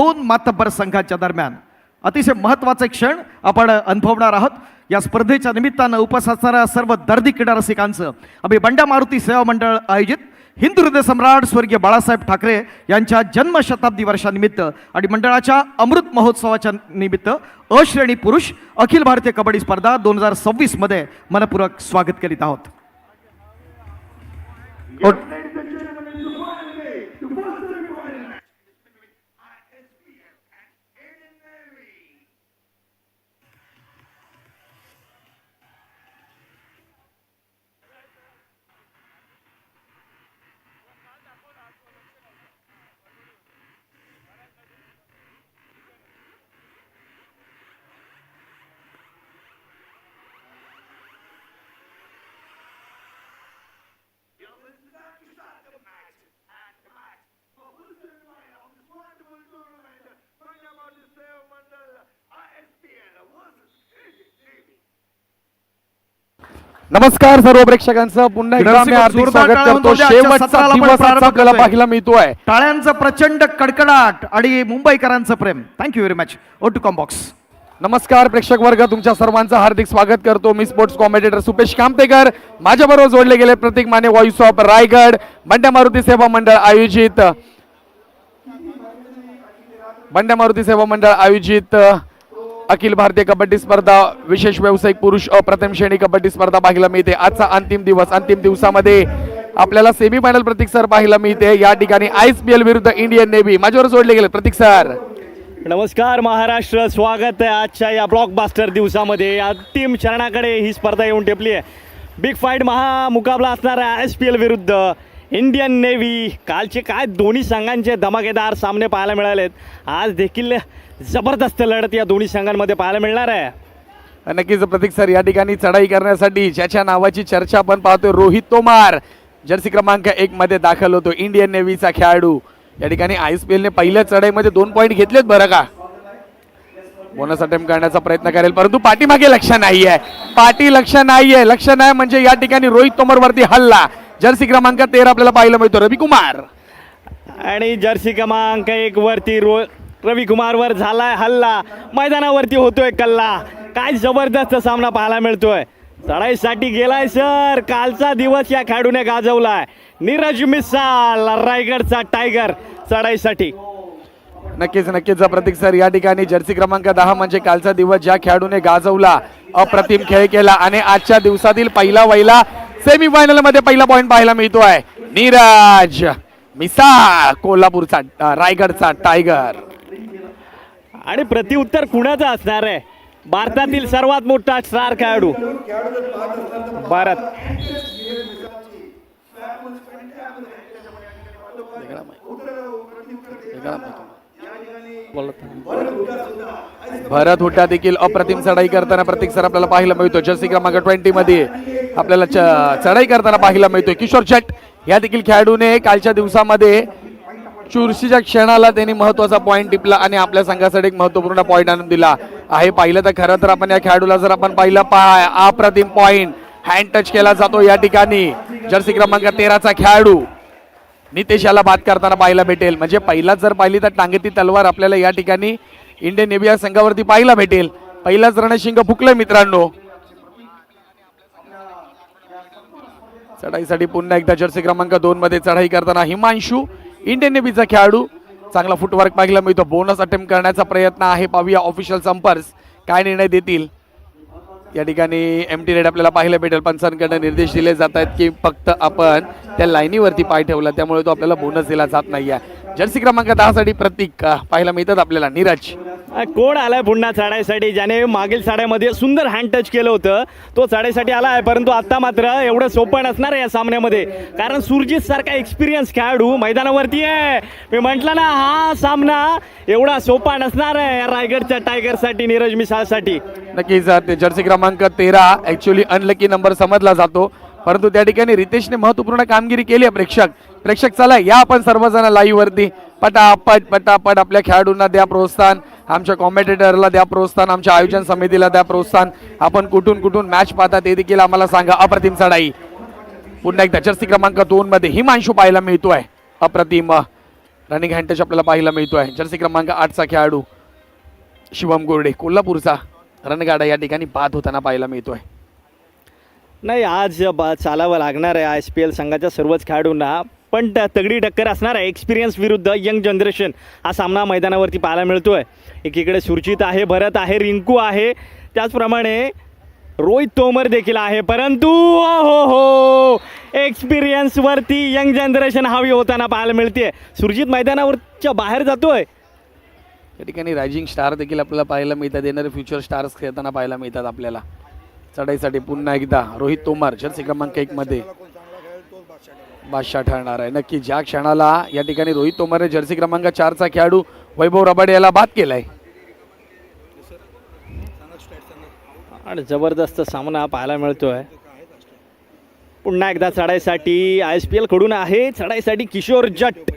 दोन मातब्बर संघांच्या दरम्यान अतिशय महत्त्वाचे क्षण आपण अनुभवणार आहोत। या स्पर्धेच्या निमित्तानं उपस्थित असणाऱ्या सर्व दर्दी क्रीडा रसिकांचं आम्ही बंड्या मारुती सेवा मंडळ आयोजित हिंदू हृदय सम्राट स्वर्गीय बाळासाहेब ठाकरे यांच्या जन्मशताब्दी वर्षानिमित्त आणि मंडळाच्या अमृत महोत्सवाच्या निमित्त अ श्रेणी पुरुष अखिल भारतीय कबड्डी स्पर्धा 2026 मध्ये मनपूर्वक स्वागत करीत आहोत। नमस्कार सर्व प्रेक्षकांचं पुन्हा एकदा मी हार्दिक स्वागत करतो। शेवटचा दिवस आपल्याला पाहायला मिळतोय। टाळ्यांचा प्रचंड कडकडाट आणि मुंबईकरांचं प्रेम। Thank you very much. ओ टू कॉम बॉक्स। नमस्कार प्रेक्षक वर्ग, तुमच्या सर्वांचं हार्दिक स्वागत करतो। मी स्पोर्ट्स कॉमेंटेटर सुपेश कामतेकर, माझ्याबरोबर जोडले गेले प्रतीक माने, व्हॉइस ऑफ रायगड, बंड्या मारुती सेवा मंडळ आयोजित अखिल भारतीय कबड्डी स्पर्धा विशेष व्यावसायिक पुरुष अप्रथम श्रेणी कबड्डी स्पर्धा पाहायला मिळते। आजचा अंतिम दिवस, अंतिम दिवसामध्ये आपल्याला सेमीफायनल प्रतीक सर पाहायला मिळते। या ठिकाणी ISPL विरुद्ध इंडियन नेव्ही। माझ्यावर जोडले गेले प्रतीक सर। नमस्कार महाराष्ट्र, स्वागत आहे आजच्या या ब्लॉकबस्टर दिवसामध्ये। अंतिम चरणाकडे ही स्पर्धा येऊन टेपली आहे। बिग फाईट महामुकाबला असणार आहे ISPL विरुद्ध इंडियन नेव्ही। कालचे काय दोन्ही संघांचे धमाकेदार सामने पाहायला मिळालेत। आज देखील जबरदस्त लढत या दोन्ही संघांमध्ये पाहायला मिळणार आहे। नक्कीच प्रतीक सर, या ठिकाणी चढाई करण्यासाठी ज्याच्या नावाची चर्चा आपण पाहतोय, रोहित तोमार जर्सी क्रमांक 1 मध्ये दाखल होतो, इंडियन नेव्हीचा खेळाडू। या ठिकाणी ISPL ने पहिल्या चढाईमध्ये 2 पॉईंट घेतलेत बरं का। बोनस अटेम्प्ट करण्याचा प्रयत्न करेल, परंतु पाठीमागे लक्ष नाहीये, लक्ष नाही म्हणजे या ठिकाणी रोहित तोमर वरती हल्ला। जर्सी क्रमांक 13 आपल्याला पाहायला मिळतो रवी कुमार, आणि जर्सी क्रमांक 1 वरती रवी कुमार वर झालाय हल्ला। मैदानावरती होतोय कल्ला। काय जबरदस्त सामना पाहायला मिळतोय। चढाईसाठी गेलाय सर, कालचा दिवस या खेळाडूने गाजवलाय। नीरज मिसाल रायगडचा टायगर चढाईसाठी। नक्कीच प्रतीक सर, या ठिकाणी जर्सी क्रमांक 10 म्हणजे कालचा दिवस ज्या खेळाडूने गाजवला, अप्रतिम खेळ केला आणि आजच्या दिवसातील पहिला सेमीफायनल मध्ये पहिला पॉईंट पाहायला मिळतोय। नीरज मिसाळ कोल्हापूरचा रायगडचा टायगर। आणि प्रतिउत्तर कुणाचं असणार आहे? भारतातील सर्वात मोठा स्टार खेळाडू भारत। भरत हुट्टा देखील अप्रतिम चढाई करताना प्रतीक सर आपल्याला पाहायला मिळतो। जर्सी क्रमांक 20 मध्ये आपल्याला चढाई करताना पाहायला मिळतोय। किशोर चट या देखील खेळाडूने कालच्या दिवसामध्ये चुरशीच्या क्षणाला त्यांनी महत्वाचा पॉईंट टिपला आणि आपल्या संघासाठी एक महत्वपूर्ण पॉईंट आणून दिला आहे। पाहिलं तर खरं तर आपण या खेळाडूला जर आपण पाहिलं अप्रतिम पॉईंट हँड टच केला जातो। या ठिकाणी जर्सी क्रमांक 13चा खेळाडू नितेश याला बाद करताना पाहायला भेटेल। म्हणजे पहिलाच जर पाहिली तर टांगेती तलवार आपल्याला या ठिकाणी इंडियन नेव्ही या संघावरती पाहायला भेटेल। पहिलाच रणशिंग फुकलंय मित्रांनो। चढाईसाठी पुन्हा एकदा जर्सी क्रमांक 2 मध्ये चढाई करताना हिमांशू इंडियन नेव्हीचा खेळाडू। चांगला फुटवर्क पाहायला मिळतो। बोनस अटेम्प्ट करण्याचा प्रयत्न आहे, पाहूया ऑफिशियल संपर्स काय निर्णय देतील। या ठिकाणी एमटी रेड आपल्याला पाहायला भेटेल। पंचांकडे निर्देश दिले जात आहेत की फक्त आपण त्या लाईनीवरती पाय ठेवला, त्यामुळे तो आपल्याला बोनस दिला जात नाहीये। जर्सी क्रमांक 10 साठी प्रतीक पाहायला मिळतात आपल्याला। नीरज कोण आलाय पुन्हा चढाईसाठी? ज्याने मागील चढाईमध्ये सुंदर हँड टच केलं होतं तो चढाईसाठी आलाय, परंतु आता मात्र एवढं सोपं नसणार आहे या सामन्यामध्ये, कारण सुरजित सारखा एक्सपिरियन्स खेळाडू मैदानावरती आहे। मी म्हटलं ना, हा सामना एवढा सोपा नसणार आहे या रायगडच्या टायगरसाठी, नीरज मिसाळसाठी। नक्कीच जर्सी क्रमांक 13 ऍक्च्युअली अनलकी नंबर समजला जातो, परंतु त्या ठिकाणी रितेशने महत्वपूर्ण कामगिरी केली आहे। प्रेक्षक चला या आपण सर्वजण लाईव्ह वरती पटापट आपल्या खेळाडूंना द्या प्रोत्साहन, आमच्या कॉमेंटेटरला द्या प्रोत्साहन, आमच्या आयोजन समितीला द्या प्रोत्साहन। आपण कुठून मॅच पाहता ते देखील आम्हाला सांगा। अप्रतिम चढाई पुन्हा एकदा जर्सी क्रमांक 2 मध्ये हिमांशू पाहायला मिळतोय। अप्रतिम रनिंग हँड टच आपल्याला पाहायला मिळतोय. जर्सी क्रमांक 8चा खेळाडू शिवम गोरडे कोल्हापूरचा रणगाडा या ठिकाणी बाद होताना पाहायला मिळतोय. नाही आज चालावं लागणार आहे ISPL संघाच्या सर्वच खेळाडूंना, पण तगडी टक्कर असणार आहे. एक्सपिरियन्स विरुद्ध यंग जनरेशन हा सामना मैदानावरती पाहायला मिळतोय. एकीकडे सुरजित आहे, भरत आहे, रिंकू आहे, त्याचप्रमाणे रोहित तोमर देखील आहे. परंतु हो एक्सपिरियन्सवरती यंग जनरेशन हवी होताना पाहायला मिळते. सुरजित मैदानावरच्या बाहेर जातोय. या ठिकाणी रायझिंग स्टार देखील आपल्याला पाहायला मिळतात. येणारे फ्युचर स्टार्स खेळताना पाहायला मिळतात आपल्याला. चढाईसाठी पुन्हा एकदा रोहित तोमर जर्सी क्रमांक 1 मध्ये बादशाह ठरणार आहे. नक्की ज्या क्षणाला या ठिकाणी रोहित तोमरने जर्सी क्रमांक 4चा खेळाडू वैभव रबाडे याला बाद केलाय. आणि जबरदस्त सामना पाहायला मिळतोय. पुन्हा एकदा चढाईसाठी ISPL कडून आहे. चढाईसाठी किशोर जट,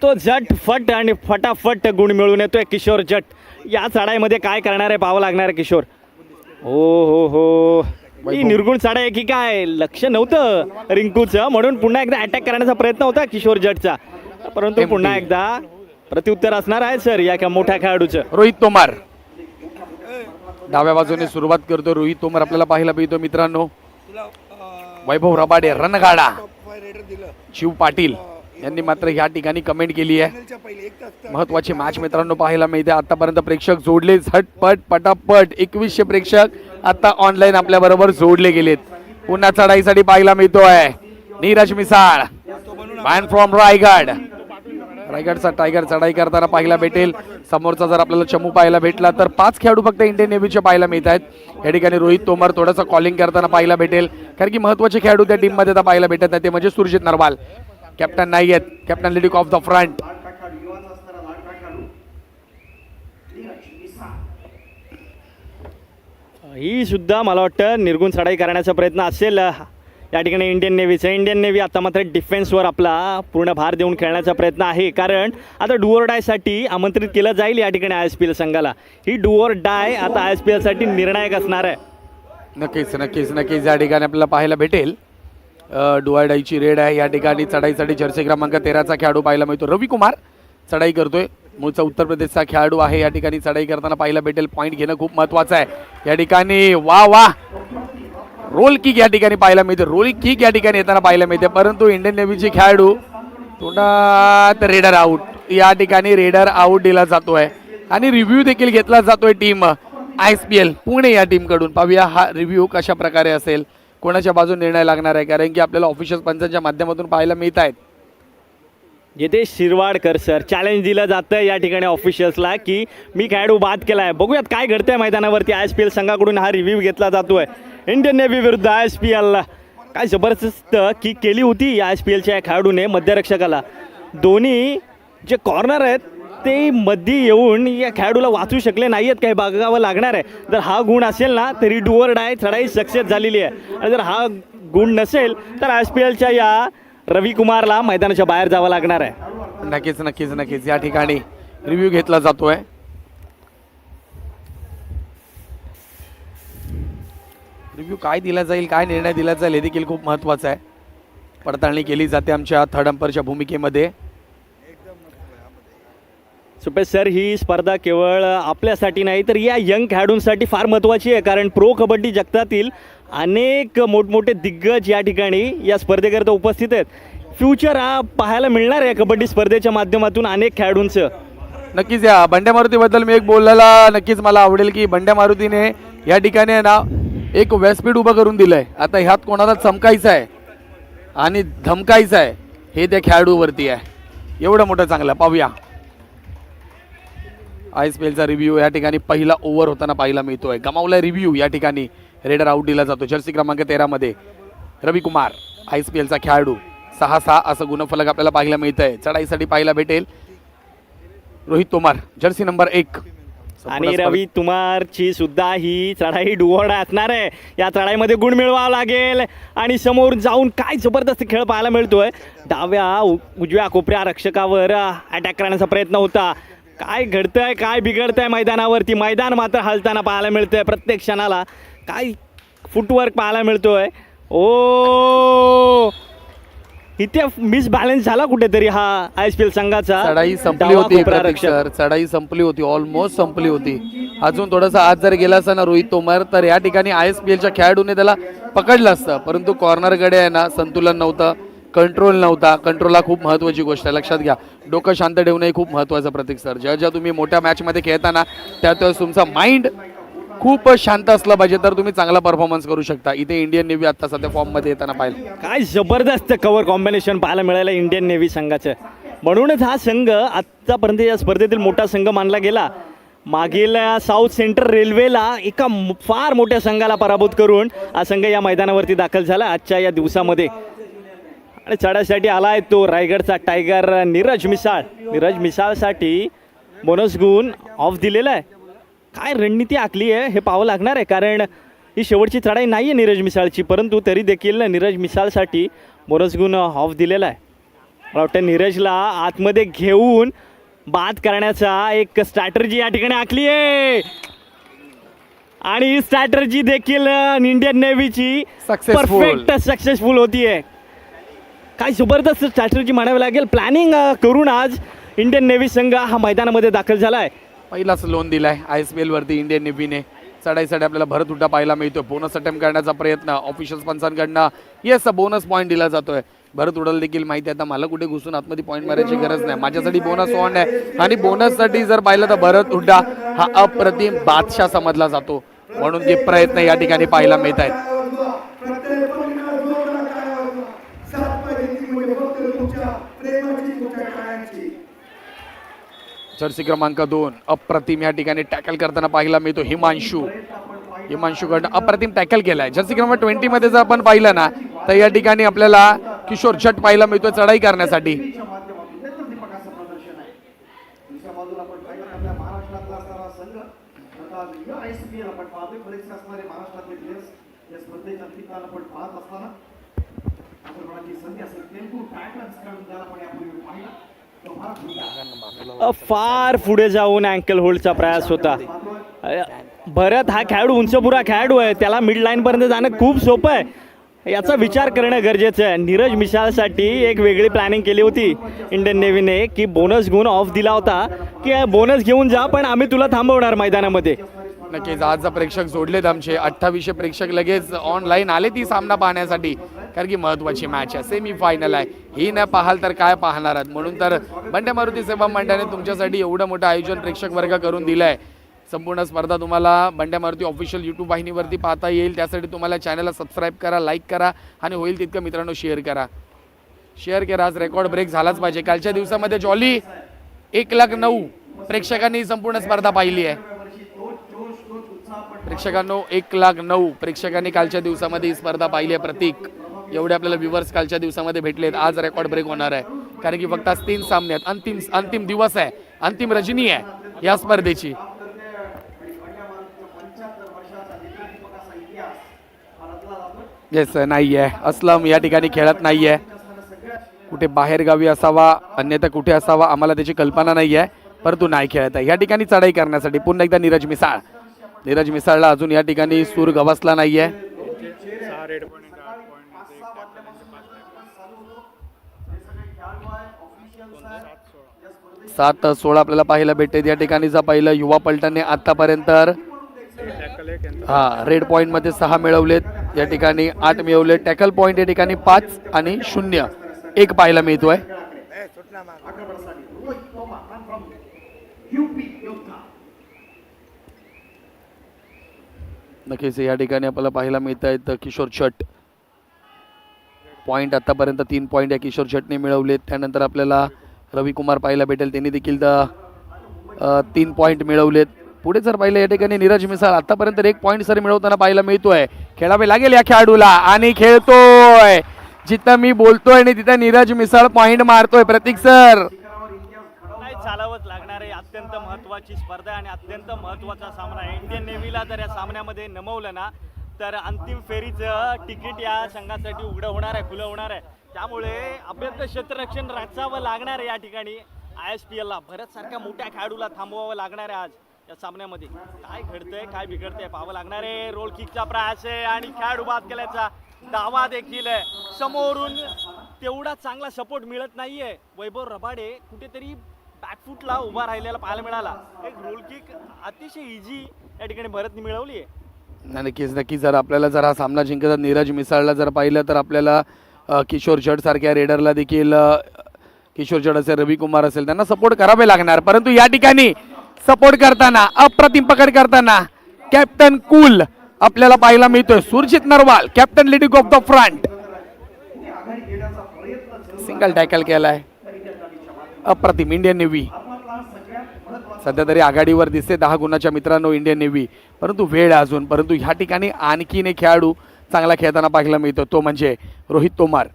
तो झट फट आणि फटाफट गुण मिळून येतोय किशोर जट. या चढाईमध्ये काय करणार आहे पाहावं लागणार आहे किशोर. हो ही निर्गुण चढाई आहे की काय, लक्ष नव्हतं रिंकूचं, म्हणून पुन्हा एकदा अटॅक करण्याचा प्रयत्न होता किशोर जटचा, परंतु पुन्हा एकदा प्रत्युत्तर असणार आहे सर या मोठ्या खेळाडूचं. रोहित तोमर डाव्या बाजूने सुरुवात करतो. रोहित तोमर आपल्याला पाहायला मिळतो मित्रांनो. वैभव रबाडे रणगाडा शिव पाटील यांनी मात्र या ठिकाणी कमेंट केली आहे. महत्वाची मॅच मित्रांनो पाहायला मिळते. आतापर्यंत प्रेक्षक जोडले झटपट पटापट 2100 प्रेक्षक आता ऑनलाईन आपल्या बरोबर जोडले गेलेत. पुन्हा चढाईसाठी पाहायला मिळतोय नीरज मिसाळ मॅन फ्रॉम रायगड. रायगडचा टायगर चढाई करताना पाहायला भेटेल. समोरचा जर आपल्याला चमू पाहायला भेटला तर 5 खेळाडू फक्त इंडियन नेव्हीचे पाहायला मिळत आहेत. या ठिकाणी रोहित तोमर थोडंसं कॉलिंग करताना पाहायला भेटेल, कारण की महत्वाचे खेळाडू त्या टीममध्ये आता पाहायला भेटत नाही. ते म्हणजे सुरजित नरवाल, कॅप्टन नाही आहेत, captain leading of the front. ही सुद्धा मला वाटतं निर्गुण चढाई करण्याचा प्रयत्न असेल या ठिकाणी इंडियन नेव्हीचा. इंडियन नेव्ही आता मात्र डिफेन्सवर आपला पूर्ण भार देऊन खेळण्याचा प्रयत्न आहे, कारण आता डू ऑर डायसाठी आमंत्रित केलं जाईल या ठिकाणी ISPL संघाला. ही डू ऑर डाय आता ISPL साठी निर्णायक असणार आहे. नक्कीच नक्कीच नक्कीच या ठिकाणी आपल्याला पाहायला भेटेल. डुआडाईची रेड आहे या ठिकाणी. चढाईसाठी जर्सी क्रमांक 13चा खेळाडू पाहायला मिळतो. रवी कुमार चढाई करतोय. मूळचा उत्तर प्रदेशचा खेळाडू आहे. या ठिकाणी चढाई करताना पाहायला भेटेल. पॉईंट घेणं खूप महत्वाचं आहे या ठिकाणी. वा रोल किक या ठिकाणी पाहायला मिळते. रोल किक या ठिकाणी येताना पाहायला मिळते, परंतु इंडियन नेव्हीचे खेळाडू थोडा रेडर आउट. या ठिकाणी रेडर आउट दिला जातोय आणि रिव्ह्यू देखील घेतला जातोय टीम ISPL पुणे या टीम कडून. पाहूया हा रिव्ह्यू कशा प्रकारे असेल, कोणाच्या बाजूने निर्णय लागणार आहे, कारण की आपल्याला ऑफिशियल पंचांच्या माध्यमातून पाहायला मिळत आहेत. येथे शिरवाडकर सर चॅलेंज दिलं जातं या ठिकाणी ऑफिशियल्सला की मी खेळाडू बाद केलाय. बघूयात काय घडतंय मैदानावरती. ISPL संघाकडून हा रिव्ह्यू घेतला जातोय. इंडियन नेव्ही विरुद्ध ISPL. काय जबरदस्त किक केली होती या ISPLच्या या खेळाडूने मध्यरक्षकाला. दोन्ही जे कॉर्नर आहेत ते मध्ये येऊन या खेळाडूला वाचू शकले नाही आहेत, काही बघावं लागणार आहे. जर हा गुण असेल ना तरी डू ऑर डाय चढाई सक्सेस झालेली आहे, आणि जर हा गुण नसेल तर ISPLच्या या रवी कुमारला मैदानाच्या बाहेर जावं लागणार आहे. नक्कीच नक्कीच नक्कीच या ठिकाणी रिव्ह्यू घेतला जातोय. रिव्ह्यू काय दिला जाईल, काय निर्णय दिला जाईल हे देखील खूप महत्त्वाचं आहे. पडताळणी केली जाते आमच्या थर्ड अंपरच्या भूमिकेमध्ये. सुपेश सर, ही स्पर्धा केवळ आपल्यासाठी नाही तर या यंग खेळाडूंसाठी फार महत्त्वाची आहे, कारण प्रो कबड्डी जगतातील अनेक मोठमोठे दिग्गज या ठिकाणी या स्पर्धेकरता उपस्थित आहेत. फ्युचर हा पाहायला मिळणार आहे कबड्डी स्पर्धेच्या माध्यमातून अनेक खेळाडूंचं. नक्कीच या बंड्या मारुतीबद्दल मी एक बोलायला नक्कीच मला आवडेल की बंड्या मारुतीने या ठिकाणी आहे ना एक व्यासपीठ उभं करून दिलंय. आता ह्यात कोणाला चमकायचं आहे आणि धमकायचं आहे हे त्या खेळाडूवरती आहे. एवढं मोठं चांगलं. पाहूया ISPLचा रिव्ह्यू. या ठिकाणी पहिला ओव्हर होताना पाहायला मिळतोय. गमावला रिव्ह्यू. या ठिकाणी रेडर आउट दिला जातो. जर्सी क्रमांक 13 मध्ये रवी कुमार ISPLचा खेळाडू. 6-6 असं गुणफलक आपल्याला पाहायला मिळतंय. चढाईसाठी पाहायला भेटेल रोहित तोमर जर्सी नंबर 1. आणि रवी कुमारची सुद्धा ही चढाई डुओड असणार आहे. या चढाईमध्ये गुण मिळवावा लागेल आणि समोर जाऊन काय जबरदस्त खेळ पाहायला मिळतोय. डाव्या उजव्या कोपऱ्या रक्षकावर अटॅक करण्याचा प्रयत्न होता. काय घडतंय, काय बिघडतंय मैदानावरती. मैदान मात्र हलताना पाहायला मिळतंय प्रत्येक क्षणाला. काय फुटवर्क पाहायला मिळतोय. ओ इथे मिसबॅलन्स झाला कुठेतरी हा ISPL संघाचा चढाई संपली डावा होती कोपरा प्रतीक रक्षक. सर, चढाई संपली होती, ऑलमोस्ट संपली होती. अजून थोडासा आज जर गेला असता ना रोहित तोमर तर या ठिकाणी ISPLच्या खेळाडूने त्याला पकडलं असतं, परंतु कॉर्नरकडे आहे ना संतुलन नव्हतं, कंट्रोल नव्हता. कंट्रोल हा खूप महत्त्वाची गोष्ट आहे, लक्षात घ्या. डोकं शांत ठेवणं हे खूप महत्त्वाचं प्रतीक सर. जेव्हा तुम्ही मोठ्या मॅचमध्ये खेळताना त्यावेळेस तुमचा माइंड खूप शांत असलं पाहिजे तर तुम्ही चांगला परफॉर्मन्स करू शकता. इथे इंडियन नेव्ही आता सध्या फॉर्ममध्ये येताना पाहिलं. काय जबरदस्त कव्हर कॉम्बिनेशन पाहायला मिळालं इंडियन नेव्ही संघाचं. म्हणूनच हा संघ आत्तापर्यंत या स्पर्धेतील मोठा संघ मानला गेला. मागील साऊथ सेंट्रल रेल्वेला एका फार मोठ्या संघाला पराभूत करून हा संघ या मैदानावरती दाखल झाला आजच्या या दिवसामध्ये. आणि चढासाठी आला आहे तो रायगडचा टायगर नीरज मिसाळ. नीरज मिसाळसाठी बोनस गुण ऑफ दिलेला आहे. काय रणनीती आखली आहे हे पाहावं लागणार आहे, कारण ही शेवटची चढाई नाही आहे नीरज मिसाळची, परंतु तरी देखील नीरज मिसाळसाठी बोनस गुण ऑफ दिलेला आहे. मला वाटतं नीरजला आतमध्ये घेऊन बाद करण्याचा एक स्ट्रॅटर्जी या ठिकाणी आखली आहे आणि ही स्ट्रॅटर्जी देखील इंडियन नेव्हीची Successful. परफेक्ट सक्सेसफुल होतीये. काय जबरदस्त स्ट्रॅटर्जी म्हणावी लागेल. प्लॅनिंग करून आज इंडियन नेव्ही संघ हा मैदानामध्ये दाखल झाला आहे. पहिलाच लोन दिलाय ISPL वरती इंडियन नेव्हीने. चढाईसाठी आपल्याला भरत उड्डा पाहायला मिळतो. बोनस अटेम्प्ट करण्याचा प्रयत्न ऑफिशियल पंचांकडनं येस बोनस पॉईंट दिला जातोय. भरत उडाल देखील माहिती आहे आता मला कुठे घुसून आतमध्ये पॉईंट मारायची गरज नाही, माझ्यासाठी बोनस ऑन आहे. आणि बोनससाठी जर पाहिलं तर भरत उड्डा हा अप्रतिम बादशाह समजला जातो, म्हणून ते प्रयत्न या ठिकाणी पाहायला मिळत आहेत. जर्सी क्रमांक 2 अप्रतिम या ठिकाणी टॅकल करताना पाहायला मिळतो. हिमांशूकडनं अप्रतिम टॅकल केलाय. जर्सी क्रमांक 20 मध्ये जर आपण पाहिलं ना तर या ठिकाणी आपल्याला किशोर झट पाहायला मिळतो चढाई करण्यासाठी. फार पुढे जाऊन अँकल होल्डचा प्रयास होता. भरत हा खेळाडू उंचपुरा खेळाडू आहे, त्याला मिड लाईन पर्यंत जाणं खूप सोपं आहे. याचा विचार करणं गरजेचं आहे. नीरज मिसाळसाठी एक वेगळी प्लॅनिंग केली होती इंडियन नेव्हीने की बोनस गुण ऑफ दिला होता की बोनस घेऊन जा पण आम्ही तुला थांबवणार मैदानामध्ये. नक्कीच आज प्रेक्षक जोडलेत आमचे 2800 प्रेक्षक लगेच ऑनलाईन आले ती सामना पाहण्यासाठी, कारण की महत्त्वाची मॅच आहे, सेमी फायनल आहे. ही न पाहाल तर काय पाहणार आहात. म्हणून तर बंड्या मारुती सेवा मंडळाने तुमच्यासाठी एवढं मोठं आयोजन प्रेक्षक वर्ग करून दिलं आहे. संपूर्ण स्पर्धा तुम्हाला बंड्या मारुती ऑफिशियल यूट्यूब वाहिनीवरती पाहता येईल. त्यासाठी तुम्हाला चॅनलला सबस्क्राईब करा, लाईक करा आणि होईल तितकं मित्रांनो शेअर करा. आज रेकॉर्ड ब्रेक झालाच पाहिजे. कालच्या दिवसामध्ये जॉली 1,09,000 प्रेक्षकांनी संपूर्ण स्पर्धा पाहिली आहे. प्रेक्षकांनो 1,09,000 प्रेक्षकांनी कालच्या दिवसामध्ये ही स्पर्धा पाहिली आहे. प्रतीक एवढे आपल्याला व्ह्यूवर्स कालच्या दिवसामध्ये भेटलेत. आज रेकॉर्ड ब्रेक होणार आहे, कारण की फक्त आज 3 सामने आहेत. अंतिम दिवस आहे, अंतिम रजनी आहे या स्पर्धेची. येस नाही आहे, असलम या ठिकाणी खेळत नाही आहे. कुठे बाहेर गावी असावा अन्यथा कुठे असावा आम्हाला त्याची कल्पना नाही आहे, परंतु नाही खेळत आहे. या ठिकाणी चढाई करण्यासाठी पुन्हा एकदा नीरज मिसाळला अजून या ठिकाणी सूर गवसला नाही आहे. 7-16 आपल्याला पाहायला भेटते. या ठिकाणी जर पाहिलं युवा पलटणने आतापर्यंत रेड पॉईंट मध्ये 6 मिळवलेत, या ठिकाणी 8 मिळवले. टॅकल पॉईंट या ठिकाणी 5 आणि 0 1 पाहायला मिळतोय. नक्कीच या ठिकाणी आपल्याला पाहायला मिळत आहेत किशोर छट पॉईंट. आतापर्यंत 3 पॉईंट या किशोर छटने मिळवलेत. त्यानंतर आपल्याला रविकुमार पाहायला भेटेल, त्यांनी देखील 3 पॉईंट मिळवलेत. पुढे जर पाहिलं या ठिकाणी नीरज मिसाळ आतापर्यंत 1 पॉईंट सर मिळवताना पाहायला मिळतोय. खेळावे लागेल या खेळाडूला आणि खेळतोय. जिथं मी बोलतोय आणि तिथं नीरज मिसाळ पॉईंट मारतोय. प्रतीक सर चालावंच लागणार आहे. अत्यंत महत्त्वाची स्पर्धा आणि अत्यंत महत्त्वाचा सामना आहे. इंडियन नेव्हीला जर या सामन्यामध्ये नमवलं ना तर अंतिम फेरीचं तिकीट या संघासाठी उघडं होणार आहे, खुलं होणार आहे. त्यामुळे अभ्यंतर क्षेत्ररक्षण रचावं लागणार आहे या ठिकाणी ISPLला. भरत सारख्या मोठ्या खेळाडूला थांबवावं लागणार आहे आज या सामन्यामध्ये. काय घडतंय काय बिघडतंय पाहावं लागणार आहे. रोल किकचा प्रयास आहे आणि खेळाडू बाद केल्याचा दावा देखील आहे. समोरून तेवढा चांगला सपोर्ट मिळत नाहीये. वैभव रबाडे कुठेतरी बॅकफूटला उभा राहिलेला पाहायला मिळाला. एक रोल किक अतिशय इझी या ठिकाणी भरतने मिळवली आहे. नक्कीच नक्कीच. जर आपल्याला जर हा सामना जिंकत नीरज मिसाळला जर पाहिलं तर आपल्याला किशोर जट सारख्या रेडरला देखील किशोर जट असेल, रवी कुमार असेल, त्यांना सपोर्ट करावे लागणार. परंतु या ठिकाणी सपोर्ट करताना, अप्रतिम पकड करताना कॅप्टन कूल आपल्याला पाहायला मिळतोय. Surjit Narwal captain leading of the front, single tackle केलाय. अप्रतिम. इंडियन नेव्ही सध्या तरी आघाडीवर दिसते 10 गुणाच्या मित्रांनो इंडियन नेव्ही, परंतु वेळ अजून. परंतु ह्या ठिकाणी आणखीन एक खेळाडू चांगला खेळताना पाहायला मिळतो, तो म्हणजे रोहित तोमार.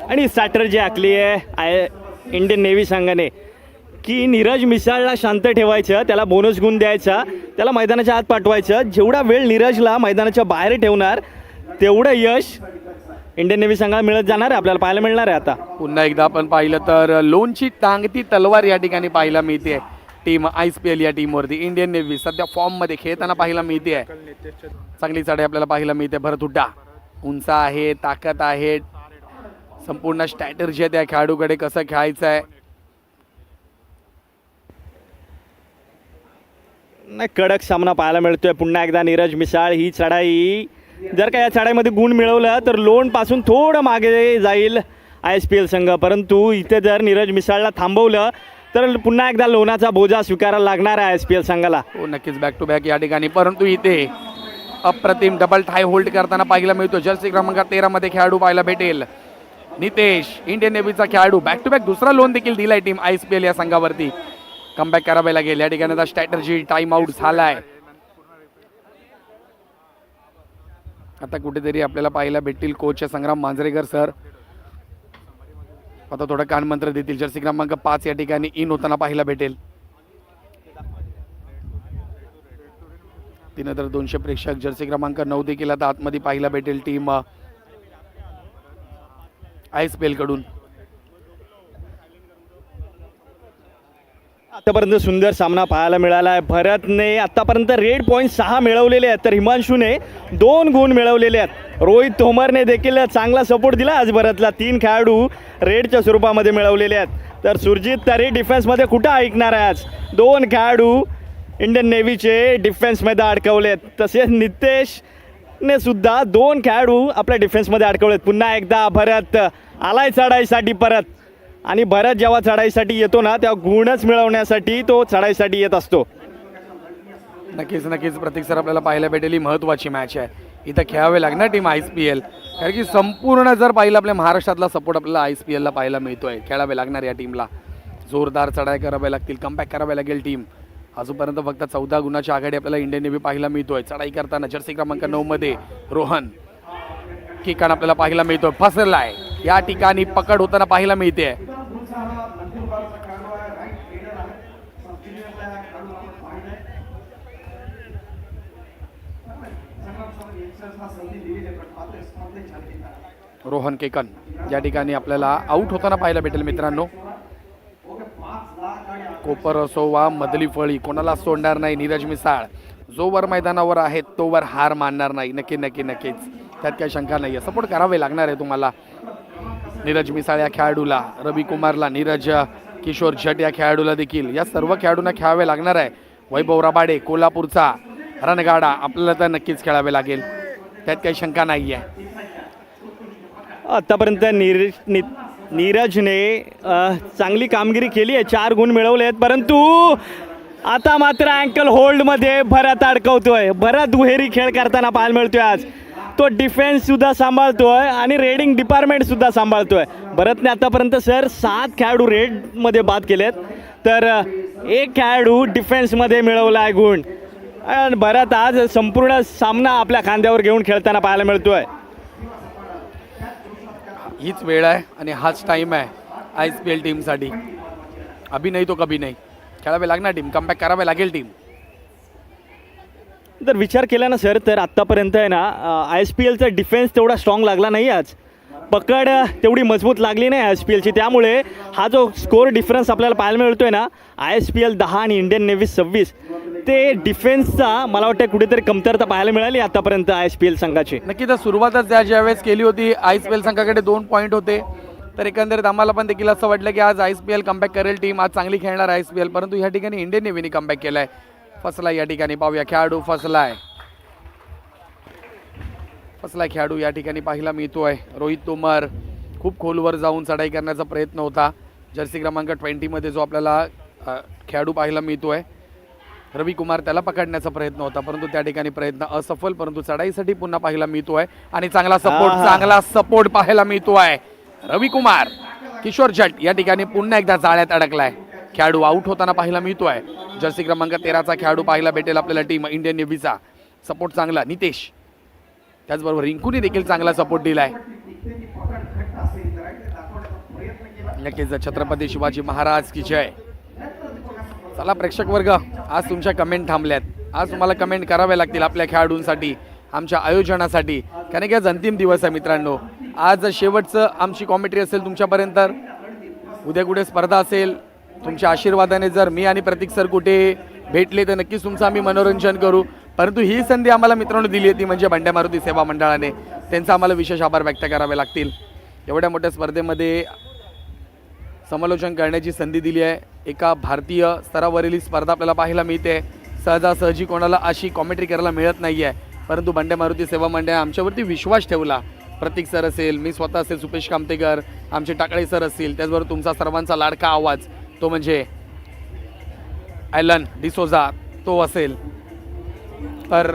आणि स्ट्रॅटर्जी आखली आहे इंडियन नेव्ही संघाने की नीरज मिसाळला शांत ठेवायचं, त्याला बोनस गुण द्यायचा, त्याला मैदानाच्या आत पाठवायचं. जेवढा वेळ नीरजला मैदानाच्या बाहेर ठेवणार तेवढं यश इंडियन नेव्ही संघाला मिळत जाणार आहे, आपल्याला पाहायला मिळणार आहे. आता पुन्हा एकदा आपण पाहिलं तर लोणची टांगती तलवार या ठिकाणी पाहायला मिळते टीम ISPL या टीमवरती. इंडियन नेव्ही सध्या फॉर्ममध्ये खेळताना पाहायला मिळते. चांगली चढाई आपल्याला पाहायला मिळते. भरत हुड्डा उंच आहे, ताकद आहे, संपूर्ण स्ट्रॅटर्जी आहे त्या खेळाडूकडे कसं खेळायचं आहे. नाही, कडक सामना पाहायला मिळतोय. पुन्हा एकदा नीरज मिसाळ ही चढाई, जर का या चढाईमध्ये गुण मिळवलं तर लोण पासून थोडं मागे जाईल ISPL संघ. परंतु इथे जर नीरज मिसाळला थांबवलं तर पुन्हा एकदा लोणाचा बोजा स्वीकारायला लागणार आहे ISPL संघाला. हो नक्कीच, बॅक टू बॅक या ठिकाणी. परंतु इथे अप्रतिम डबल टाय होल्ड करताना पाहायला मिळतो. जर्सी क्रमांक 13 मध्ये खेळाडू पाहायला भेटेल नितेश, इंडियन नेव्हीचा खेळाडू. बॅक टू बॅक दुसरा लोन देखील दिलाय टीम ISPL या संघावरती. कमबॅक करावे लागेल या ठिकाणी. आता स्ट्रॅटर्जी टाइम आउट झालाय. आता कुठेतरी आपल्याला पाहायला भेटतील कोच संग्राम मांजरेकर सर. आता थोडं कानमंत्र देतील. जर्सी क्रमांक 5 या ठिकाणी इन होताना पाहायला भेटेल. 3200 प्रेक्षक. जर्सी क्रमांक 9 देखील आता आतमध्ये पाहायला भेटेल टीम ISPL कडून. आतापर्यंत सुंदर सामना पाहायला मिळाला आहे. भरतने आतापर्यंत रेड पॉईंट 6 मिळवलेले आहेत, तर हिमांशूने 2 गुण मिळवलेले आहेत. रोहित तोमरने देखील चांगला सपोर्ट दिला आज भरतला. 3 खेळाडू रेडच्या स्वरूपामध्ये मिळवलेले आहेत. तर सुरजित तरी डिफेन्समध्ये कुठं ऐकणार आहे आज. 2 खेळाडू इंडियन नेव्हीचे डिफेन्समध्ये अडकवलेत. तसेच नितेशने सुद्धा 2 खेळाडू आपल्या डिफेन्समध्ये अडकवलेत. पुन्हा एकदा भरत आलाय चढाईसाठी परत. आणि भरत जेव्हा चढाईसाठी येतो ना तेव्हा गुणच मिळवण्यासाठी तो चढाईसाठी येत असतो. नक्कीच नक्कीच. प्रतीक सर आपल्याला पाहायला भेटेल ही महत्त्वाची मॅच आहे. इथं खेळावे लागणार टीम ISPL, कारण की संपूर्ण जर पाहिलं आपल्या महाराष्ट्रातला सपोर्ट आपल्याला ISPLला पाहायला मिळतोय. खेळावे लागणार या टीमला. जोरदार चढाई करावे लागतील, कमबॅक करावे लागेल टीम. अजूनपर्यंत फक्त 14 गुणाची आघाडी आपल्याला इंडियन नेव्ही पाहायला मिळतोय. चढाई करताना जर्सी क्रमांक 9 मध्ये रोहन किकाण आपल्याला पाहायला मिळतोय. फसलाय या ठिकाणी, पकड होताना पाहायला मिळते. रोहन केकन या ठिकाणी आपल्याला आउट होताना पाहायला भेटेल मित्रांनो. कोपर असो वा मधली फळी, कोणाला सोडणार नाही नीरज मिसाळ. जोवर मैदानावर आहे तोवर हार मानणार नाही. नक्कीच त्यात काही शंका नाही आहे. सपोर्ट करावे लागणार आहे तुम्हाला नीरज मिसाळ या खेळाडूला, रवी कुमारला, नीरज किशोर जट या खेळाडूला देखील. या सर्व खेळाडूंना खेळावे लागणार आहे. वैभव रबाडे कोल्हापूरचा रणगाडा आपल्याला तर नक्कीच खेळावे लागेल, त्यात काही शंका नाही आहे. आतापर्यंत नीरजने चांगली कामगिरी केली आहे. 4 गुण मिळवले आहेत. परंतु आता मात्र अँकल होल्डमध्ये भरत अडकवतोय. भरत दुहेरी खेळ करताना पाहायला मिळतोय आज. तो डिफेन्ससुद्धा सांभाळतोय आणि रेडिंग डिपार्टमेंटसुद्धा सांभाळतोय. भरतने आतापर्यंत सर 7 खेळाडू रेडमध्ये बाद केलेत, तर 1 खेळाडू डिफेन्समध्ये मिळवला आहे गुण. आणि भरत आज संपूर्ण सामना आपल्या खांद्यावर घेऊन खेळताना पाहायला मिळतोय. हीच वेळ आहे आणि हाच टाईम आहे ISPL टीमसाठी. अभी नाही तो कभी नाही. खेळावे लागणार टीम, कमबॅक करावे लागेल टीम. जर विचार केला ना सर, तर आत्तापर्यंत आहे ना ISPLचा डिफेन्स तेवढा स्ट्रॉंग लागला नाही आज. पकड तेवढी मजबूत लागली नाही ISPLची, त्यामुळे हा जो स्कोर डिफरन्स आपल्याला पाहायला मिळतोय ना, ISPL 10 आणि इंडियन नेव्ही 26, ते डिफेन्सचा मला वाटतं कुठेतरी कमतरता पाहायला मिळाली आतापर्यंत ISPL संघाची. नक्की तर सुरुवातच ज्यावेळेस केली होती ISPL संघाकडे 2 पॉईंट होते, तर एकंदरीत आम्हाला पण देखील असं वाटलं की आज ISPL कमबॅक करेल टीम, आज चांगली खेळणार ISPL, परंतु या ठिकाणी इंडियन नेव्हीने कमबॅक केलाय. फसला या ठिकाणी, पाहूया खेळाडू फसलाय खेळाडू या ठिकाणी पाहायला मिळतोय. रोहित तोमर खूप खोलवर जाऊन चढाई करण्याचा प्रयत्न होता. जर्सी क्रमांक 20 मध्ये जो आपल्याला खेळाडू पाहायला मिळतोय रवी कुमार, त्याला पकडण्याचा प्रयत्न होता, परंतु त्या ठिकाणी प्रयत्न असफल. परंतु चढाईसाठी पुन्हा पाहायला मिळतोय आणि चांगला सपोर्ट पाहायला मिळतोय. रवी कुमार, किशोर जट या ठिकाणी पुन्हा एकदा जाळ्यात अडकलाय. खेळाडू आउट होताना पाहायला मिळतोय. जर्सी क्रमांक 13चा खेळाडू पाहायला भेटेल आपल्याला टीम इंडियन नेव्हीचा. सपोर्ट चांगला नितेश, त्याचबरोबर रिंकूने देखील चांगला सपोर्ट दिलाय. नक्कीच छत्रपती शिवाजी महाराज की जय. चला प्रेक्षक वर्ग, आज तुमच्या कमेंट थांबल्यात. आज तुम्हाला कमेंट कराव्या लागतील आपल्या खेळाडूंसाठी, आमच्या आयोजनासाठी, कारण की आज अंतिम दिवस आहे मित्रांनो. आज शेवटचं आमची कॉमेंट्री असेल तुमच्यापर्यंत. उद्या कुठे स्पर्धा असेल, तुमच्या आशीर्वादाने जर मी आणि प्रतीक सर कुठे भेटले तर नक्कीच तुमचं आम्ही मनोरंजन करू. परंतु ही संधी आम्हाला मित्रांनो दिली होती म्हणजे बंड्या मारुती सेवा मंडळाने, त्यांचा आम्हाला विशेष आभार व्यक्त करावे लागतील. एवढ्या मोठ्या स्पर्धेमध्ये समालोचन करण्याची संधी दिली आहे. एका भारतीय स्तरावरील स्पर्धा आपल्याला पाहायला मिळते. सहजासहजी कोणाला अशी कॉमेंट्री करायला मिळत नाही आहे, परंतु बंड्या मारुती सेवा मंडळ आमच्यावरती विश्वास ठेवला. प्रतीक सर असेल, मी स्वतः असेल, सुपेश कामतेकर, आमचे टाकळे सर असतील, त्याचबरोबर तुमचा सर्वांचा लाडका आवाज तो म्हणजे ॲलन डिसोजा तो असेल. तर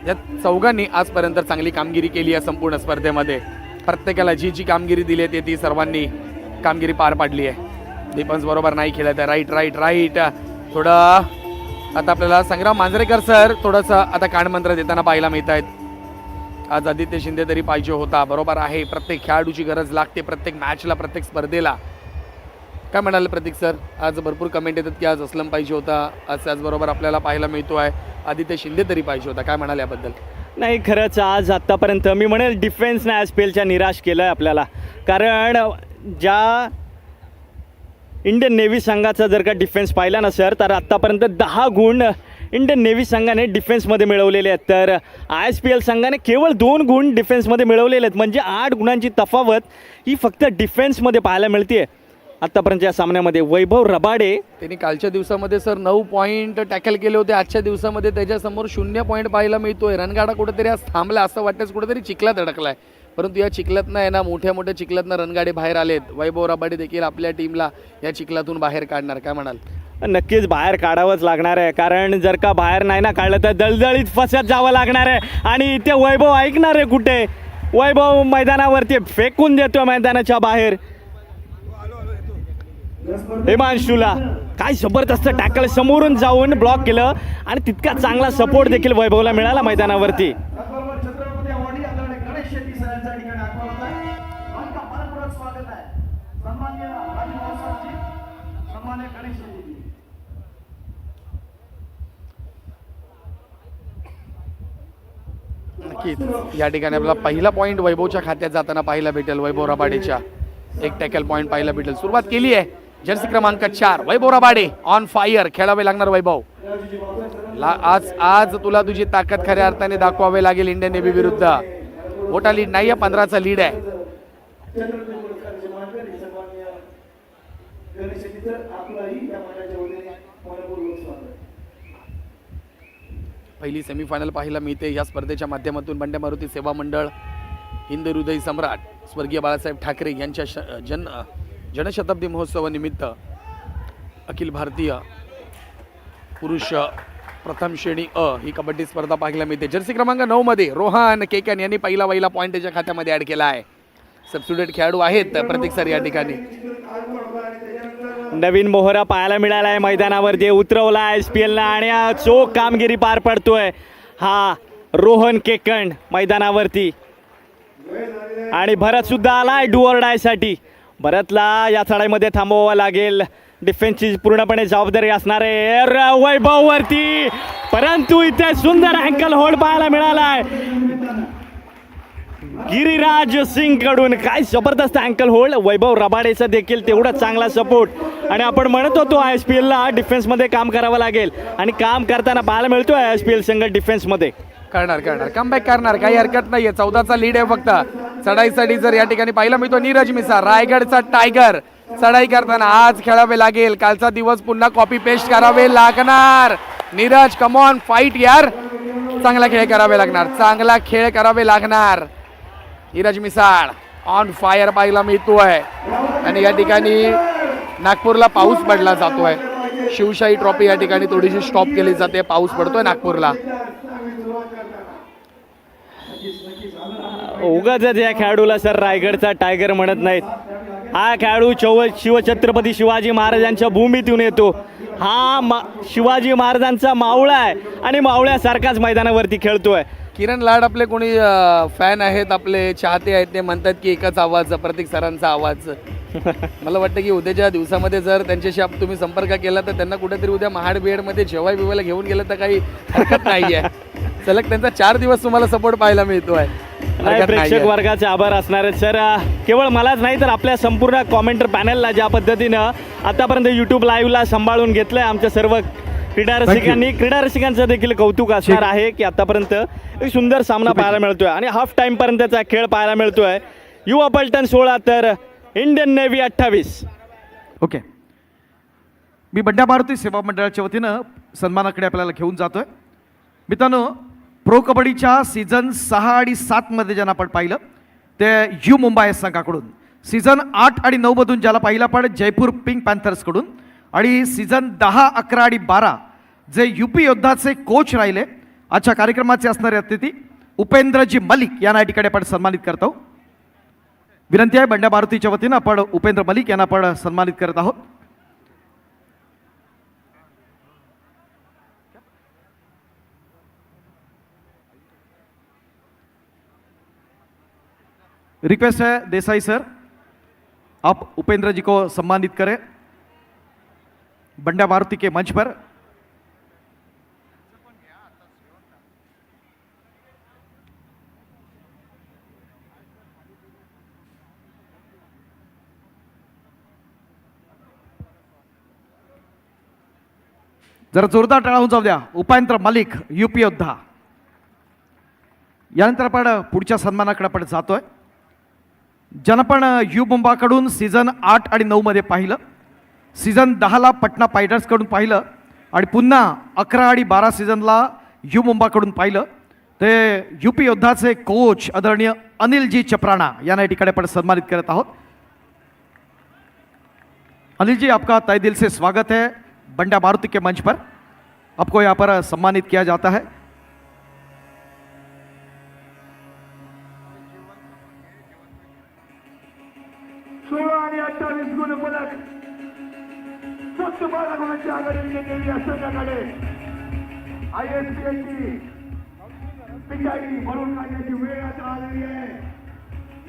या चौघांनी आजपर्यंत चांगली कामगिरी केली आहे संपूर्ण स्पर्धेमध्ये. प्रत्येकाला जी जी कामगिरी दिली आहे ती सर्वांनी कामगिरी पार पाडली आहे. डिफेन्स बरोबर नाही खेळत आहे. राईट थोडं आता आपल्याला संग्राम मांजरेकर सर थोडंसं आता कानमंत्र देताना पाहायला मिळत आहेत. आज आदित्य शिंदे तरी पाहिजे होता. बरोबर आहे, प्रत्येक खेळाडूची गरज लागते प्रत्येक मॅचला, प्रत्येक स्पर्धेला. काय म्हणाले प्रतीक सर? आज भरपूर कमेंट येतात की आज असलम पाहिजे होता, आज त्याचबरोबर आपल्याला पाहायला मिळतो आहे आदित्य शिंदे तरी पाहिजे होता. काय म्हणाले याबद्दल? नाही, खरंच आज आत्तापर्यंत मी म्हणेल डिफेन्सने ISPLच्या निराश केलं आहे आपल्याला. कारण ज्या इंडियन नेव्ही संघाचा जर का डिफेन्स पाहिला ना सर, तर आत्तापर्यंत 10 गुण इंडियन नेव्ही संघाने डिफेन्समध्ये मिळवलेले आहेत, तर ISPL संघाने केवळ 2 गुण डिफेन्समध्ये मिळवलेले आहेत. म्हणजे 8 गुणांची तफावत ही फक्त डिफेन्समध्ये पाहायला मिळते आत्तापर्यंत या सामन्यामध्ये. वैभव रबाडे त्यांनी कालच्या दिवसामध्ये सर 9 पॉईंट टॅकल केले होते. आजच्या दिवसामध्ये त्याच्यासमोर 0 पॉईंट पाहायला मिळतोय. रणगाडा कुठेतरी आज थांबला असं वाटतं, कुठेतरी चिखलात अडकलाय. परंतु या चिखलातनं आहे ना, मोठ्या चिखलातनं रणगाडे बाहेर आलेत. वैभव रबाडे देखील आपल्या टीमला या चिखलातून बाहेर काढणार. काय म्हणाल? नक्कीच बाहेर काढावंच लागणार आहे, कारण जर का बाहेर नाही ना काढलं तर दळदळीत फसत जावं लागणार आहे. आणि ते वैभव ऐकणार आहे कुठे? वैभव मैदानावरती फेकून देतो मैदानाच्या बाहेर. हिमांशूला काय जबरदस्त टॅकल, समोरून जाऊन ब्लॉक केलं आणि तितका चांगला सपोर्ट देखील वैभवला मिळाला मैदानावरती. नक्कीच या ठिकाणी आपला पहिला पॉईंट वैभवच्या खात्यात जाताना पाहायला भेटेल. वैभव रबाडेच्या एक टॅकल पॉईंट पाहायला भेटेल. सुरुवात केली आहे जर्सी क्रमांक 4 वैभव रबाडे ऑन फायर. खेळावे लागणार वैभव. आज तुला तुझी ताकद खऱ्या अर्थाने दाखवावे लागेल इंडियन नेव्ही विरुद्ध. मोठा लीड नाही आहे, 15चा लीड आहे. पहिली सेमीफायनल पाहायला मिळते या स्पर्धेच्या माध्यमातून. बंड्या मारुती सेवा मंडळ, हिंद हृदय सम्राट स्वर्गीय बाळासाहेब ठाकरे यांच्या जनशताब्दी महोत्सवानिमित्त अखिल भारतीय पुरुष प्रथम श्रेणी ही कबड्डी स्पर्धा पाहायला मिळते. जर्सी क्रमांक 9 मध्ये रोहन केकन यांनी पहिला पॉईंट त्याच्या खात्यामध्ये ऍड केला आहे. सबस्टिट्यूट खेळाडू आहेत प्रतीक सर या ठिकाणी. नवीन मोहरा पाहायला मिळाला आहे मैदानावर, जे उतरवला ISPLला आणि चोख कामगिरी पार पडतोय हा रोहन केकन मैदानावरती. आणि भरत सुद्धा आलाय डू ऑर डाय साठी. भरतला या चढाईमध्ये थांबवावं लागेल. डिफेन्सची पूर्णपणे जबाबदारी असणार आहे वैभव वरती, परंतु इथे सुंदर अँकल होल्ड पाहायला मिळालाय. गिरिराज सिंग कडून काय जबरदस्त अँकल होल्ड. वैभव रबाडेचा देखील तेवढा चांगला सपोर्ट आणि आपण म्हणत होतो ISPL ला डिफेन्समध्ये काम करावं लागेल आणि काम करताना पाहायला मिळतोय ISPL संघ डिफेन्समध्ये. करणार कमबॅक करणार, काही हरकत नाहीये. 14चा लीड आहे फक्त. चढाईसाठी जर या ठिकाणी पाहिला मिळतो नीरज मिसाळ रायगडचा टायगर. चढाई करताना आज खेळावे लागेल, कालचा दिवस पुन्हा कॉपी पेस्ट करावे लागणार. नीरज कमॉन फाईट यार, चांगला खेळ करावे लागणार, चांगला खेळ करावे लागणार. नीरज मिसाळ ऑन फायर पाहायला मिळतोय आणि या ठिकाणी नागपूरला पाऊस पडला जातोय. शिवशाही ट्रॉफी या ठिकाणी थोडीशी स्टॉप केली जाते, पाऊस पडतोय नागपूरला. उगाच या खेळाडूला सर रायगडचा टायगर म्हणत नाहीत. हा खेळाडू शिवछत्रपती शिवाजी महाराजांच्या भूमीतून येतो. हा शिवाजी महाराजांचा मावळा आहे आणि मावळ्यासारखाच मैदानावरती खेळतोय. किरण लाड आपले कोणी फॅन आहेत, आपले चाहते आहेत, ते म्हणतात की एकच आवाज प्रतीक सरांचा आवाज. मला वाटतं की उद्याच्या दिवसामध्ये जर त्यांच्याशी तुम्ही संपर्क केला तर त्यांना कुठेतरी उद्या महाड बिहाडमध्ये जेवाय बिवायला घेऊन गेलं तर काही हरकत नाही आहे. सलग त्यांचा 4 दिवस तुम्हाला सपोर्ट पाहायला मिळतोय. प्रेक्षक वर्गाचे आभार असणार आहेत सर. केवळ मलाच नाही तर आपल्या संपूर्ण कॉमेंटर पॅनलला ज्या पद्धतीनं आतापर्यंत यूट्यूब लाईव्हला सांभाळून घेतलंय आमच्या सर्व क्रीडा रसिकांचं देखील कौतुक असणार आहे की आतापर्यंत एक सुंदर सामना पाहायला मिळतोय आणि हाफ टाइम पर्यंतचा खेळ पाहायला मिळतोय. युवा पलटण 16 तर इंडियन नेव्ही 28. ओके, मी बंड्या मारुती सेवा मंडळाच्या वतीनं सन्मानाकडे आपल्याला घेऊन जातोय. मित्रांनो, प्रो कबड्डीच्या सीझन 6 आणि 7 मध्ये ज्यांना आपण पाहिलं ते यू मुंबई संघाकडून, सीझन 8 आणि 9 मधून ज्याला पाहिलं आपण जयपूर पिंक पॅन्थर्सकडून, आणि सीझन 10, 11 आणि 12 जे UP योद्धाचे कोच राहिले. आजच्या कार्यक्रमाचे असणारे अतिथी उपेंद्रजी मलिक यांना या ठिकाणी आपण सन्मानित करतो. विनंती आहे बंड्या मारुतीच्या वतीनं आपण उपेंद्र मलिक यांना आपण सन्मानित करत आहोत. रिक्वेस्ट है देसाई सर, आप उपेंद्र जी को सम्मानित करें बंड्या मारुति के मंच पर. जरा जोरदार टाळा होऊन जाऊ द्या. उपेंद्र मलिक UP योद्धा. यानंतर आपण पुढच्या सन्मानाकडे आपण जातोय. ज्यांना पण यू मुंबाकडून सीझन 8 आणि 9 मध्ये पाहिलं, सीझन 10ला पटना पायडर्सकडून पाहिलं आणि पुन्हा 11 आणि 12 सीझनला यू मुंबाकडून पाहिलं, ते UP योद्धाचे कोच आदरणीय अनिलजी चपराणा यांना या ठिकाणी आपण सन्मानित करत आहोत. अनिल जी, आपका तहे दिल से स्वागत है बंड्या मारुति के मंच पर. आपको यहाँ पर सम्मानित किया जाता है. आणि 28 गुण फलक फक्त 12 गुणांच्या आघाडीने गेली या संघाकडे. ISPLची पिछाडी भरून काढण्याची वेळ आता आलेली आहे.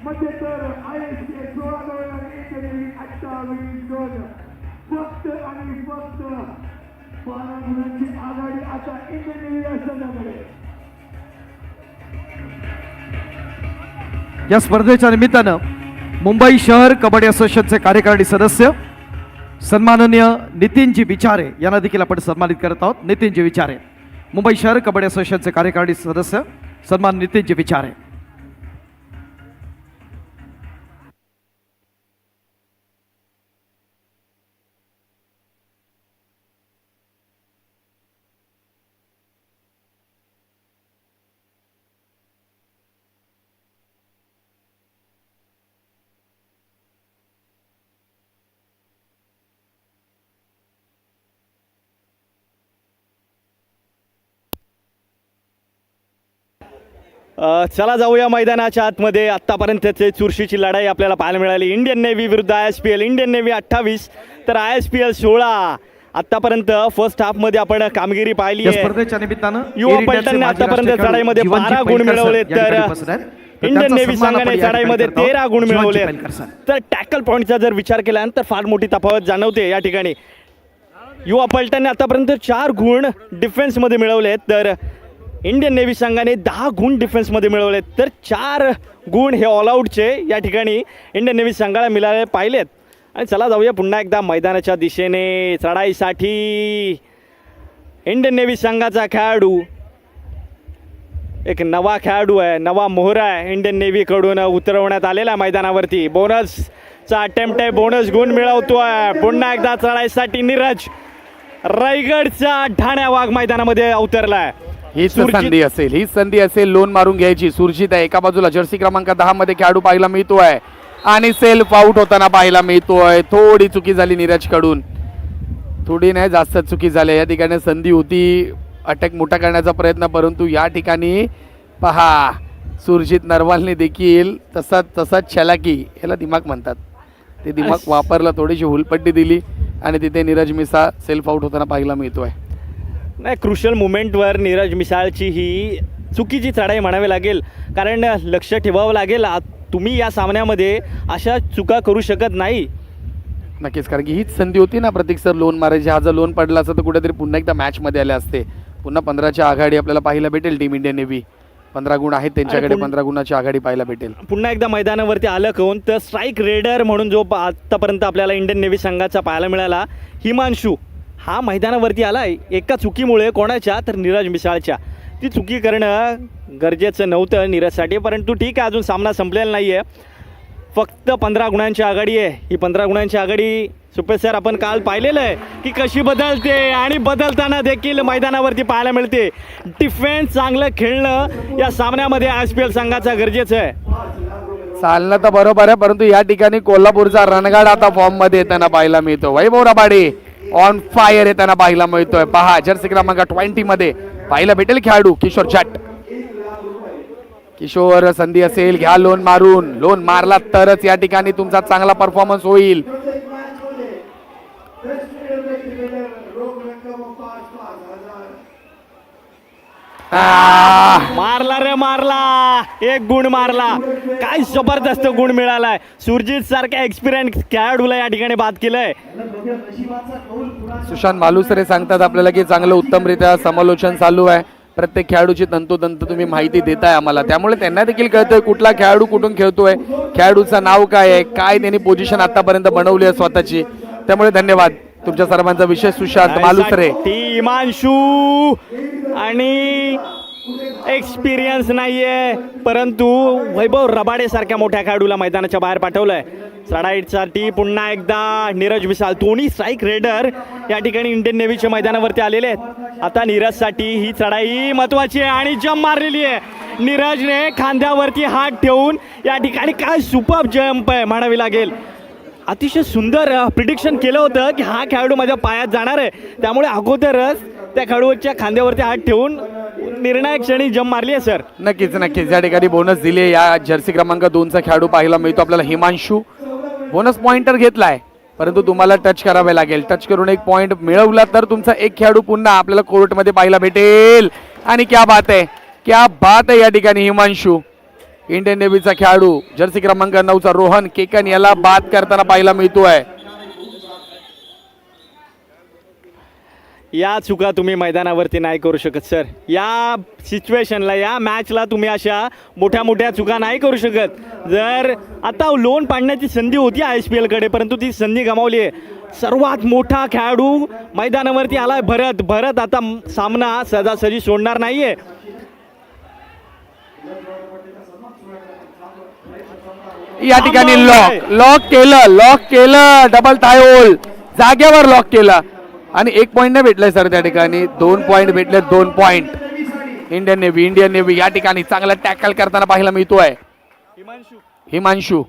मध्ये तर ISPL 16 गोल आणि 28 गोल. फक्त आणि फक्त 12 गुणांची आघाडी आता इंडियन नेव्ही या संघाकडे. या स्पर्धेच्या निमित्तानं मुंबई शहर कबड्डी असोसिएशनचे कार्यकारी सदस्य सन्माननीय नितीनजी विचारे यांना देखील आपण सन्मानित करत आहोत. नितीनजी विचारे, मुंबई शहर कबड्डी असोसिएशनचे कार्यकारी सदस्य सन्मान नितीनजी विचारे. चला जाऊया मैदानाच्या आतमध्ये. आत्तापर्यंतचे चुरशीची लढाई आपल्याला पाहायला मिळाली. इंडियन नेव्ही विरुद्ध ISPL. इंडियन नेव्ही 28 तर ISPL 16. आतापर्यंत फर्स्ट हाफ मध्ये आपण कामगिरी पाहिली आहे. स्पर्धेच्या निमित्तानं युवा पलटणने आतापर्यंत चढाईमध्ये 12 गुण मिळवले तर इंडियन नेव्ही संघाने चढाईमध्ये 13 गुण मिळवले. तर टॅकल पॉईंटचा जर विचार केल्यानंतर फार मोठी तफावत जाणवते या ठिकाणी. युवा पलटणने आतापर्यंत 4 गुण डिफेन्समध्ये मिळवले तर इंडियन नेव्ही संघाने 10 गुण डिफेन्समध्ये मिळवले, तर 4 गुण हे ऑलआउटचे या ठिकाणी इंडियन नेव्ही संघाला मिळाले पाहिलेत. आणि चला जाऊया पुन्हा एकदा मैदानाच्या दिशेने. चढाईसाठी इंडियन नेव्ही संघाचा खेळाडू, एक नवा खेळाडू आहे, नवा मोहरा आहे इंडियन नेव्हीकडून उतरवण्यात आलेला मैदानावरती. बोनसचा अटेम्प्ट आहे, बोनस गुण मिळवतोय. पुन्हा एकदा चढाईसाठी नीरज रायगडचा ठाण्या वाघ मैदानामध्ये अवतरलाय. हीच संधी असेल लोन मारून घ्यायची. सुरजित आहे एका बाजूला, जर्सी क्रमांक 10 मध्ये खेळाडू पाहायला मिळतोय आणि सेल्फ आउट होताना पाहायला मिळतोय. थोडी चुकी झाली नीरज कडून, थोडी नाही जास्त चुकी झाली. या ठिकाणी संधी होती अटॅक मोठा करण्याचा प्रयत्न, परंतु या ठिकाणी पहा सुरजित नरवालने देखील तसाच छलाकी, याला दिमाग म्हणतात, ते दिमाग वापरला, थोडीशी हुलपट्टी दिली आणि तिथे नीरज मिसाळ सेल्फ आउट होताना पाहायला मिळतोय. नाही, क्रुशल मुमेंटवर नीरज मिसाळची ही चुकीची चढाई म्हणावी लागेल, कारण लक्ष ठेवावं लागेल. तुम्ही या सामन्यामध्ये अशा चुका करू शकत नाही. नक्कीच, कारण की हीच संधी होती ना प्रतीक सर लोन मारायची. हा जर लोन पडला असता तर कुठेतरी पुन्हा एकदा मॅचमध्ये आले असते. पुन्हा 15च्या आघाडी आपल्याला पाहायला भेटेल. टीम इंडियन नेव्ही 15 गुण आहेत त्यांच्याकडे, 15 गुणाची आघाडी पाहायला भेटेल. पुन्हा एकदा मैदानावरती आलं कोण तर स्ट्राईक रेडर म्हणून जो आत्तापर्यंत आपल्याला इंडियन नेव्ही संघाचा पाहायला मिळाला हिमांशू, हा मैदानावरती आलाय एका चुकीमुळे. कोणाच्या तर नीरज मिसाळच्या. ती चुकी करणं गरजेचं नव्हतं नीरजसाठी, परंतु ठीक आहे, अजून सामना संपलेला नाही आहे. फक्त 15 गुणांची आघाडी आहे. ही 15 गुणांची आघाडी सुपेश सर आपण काल पाहिलेलं आहे की कशी बदलते आणि बदलताना देखील मैदानावरती पाहायला मिळते. डिफेन्स चांगलं खेळणं या सामन्यामध्ये ISPL संघाचा गरजेचं आहे. चालणं तर बरोबर आहे, परंतु या ठिकाणी कोल्हापूरचा रणगाड आता फॉर्म मध्ये येताना पाहायला मिळतो. वैभव रबाडे ऑन फायर येताना पाहायला मिळतोय. पहा जर्सी क्रमांक 20 मध्ये पाहायला भेटेल खेळाडू किशोर जाट. किशोर, संधी असेल घ्या लोन मारून. लोन मारला तरच या ठिकाणी तुमचा चांगला परफॉर्मन्स होईल. मारला रे मारला, 1 गुण मारला. काय जबरदस्त गुण मिळालाय. सुरजित सारख्या एक्सपिरियन्स खेळाडूला या ठिकाणी बाद केलंय. सुशांत मालुसरे सांगतात आपल्याला की चांगलं उत्तमरित्या समालोचन चालू आहे. प्रत्येक खेळाडूची तंतोतंत तुम्ही माहिती देताय आम्हाला, त्यामुळे त्यांना देखील कळतंय कुठला खेळाडू कुठून खेळतोय, खेळाडूचं नाव काय आहे, काय त्यांनी पोझिशन आतापर्यंत बनवली आहे स्वतःची. त्यामुळे धन्यवाद तुमच्या सर्वांचा. विशेष सुशांत मालुसरे. हिमांशू आणि एक्सपिरियन्स नाहीये, परंतु वैभव रबाडे सारख्या मोठ्या खेळाडूला मैदानाच्या बाहेर पाठवलंय. चढाईसाठी पुन्हा एकदा नीरज मिसाळ, दोन्ही स्ट्राईक रेडर या ठिकाणी इंडियन नेव्हीच्या मैदानावरती आलेले आहेत. आता नीरजसाठी ही चढाई महत्वाची आहे आणि जंप मारलेली आहे. नीरजने खांद्यावरती हात ठेवून या ठिकाणी काय सुपर जंप आहे म्हणावी लागेल. अतिशय सुंदर प्रिडिक्शन केलं होतं की हा खेळाडू माझ्या पायात जाणार आहे, त्यामुळे अगोदरच त्या खेळाडूच्या खांद्यावरती हात ठेवून निर्णायक क्षणी जंप मारली आहे सर. नक्कीच नक्कीच या ठिकाणी बोनस दिले. या जर्सी क्रमांक 2चा खेळाडू पाहायला मिळतो आपल्याला हिमांशू. बोनस पॉइंटर घेतलाय, परंतु तुम्हाला टच करावे लागेल. टच करून 1 पॉइंट मिळवला तर तुमचा एक खेळाडू पुन्हा आपल्याला कोर्टमध्ये पाहायला भेटेल. आणि क्या बात आहे, क्या बात आहे. या ठिकाणी हिमांशू इंडियन नेव्हीचा खेळाडू जर्सी क्रमांक 9चा रोहन केकन याला बाद करताना पाहायला मिळतोय. या चुका तुम्ही मैदानावरती नाही करू शकत सर. या सिच्युएशनला, या मॅचला तुम्ही अशा मोठ्या मोठ्या चुका नाही करू शकत. जर आता लोन पाडण्याची संधी होती ISPL कडे, परंतु ती संधी गमावली आहे. सर्वात मोठा खेळाडू मैदानावरती आलाय भरत आता सामना सहजासहजी सोडणार नाहीये. या ठिकाणी लॉक केलं डबल थाय होल, जागेवर लॉक केला आणि 1 पॉइंट नाही भेटलाय सर. त्या ठिकाणी 2 पॉइंट भेटले. 2 पॉइंट इंडियन नेव्ही या ठिकाणी चांगला टॅकल करताना पाहायला मिळतोय. हिमांशू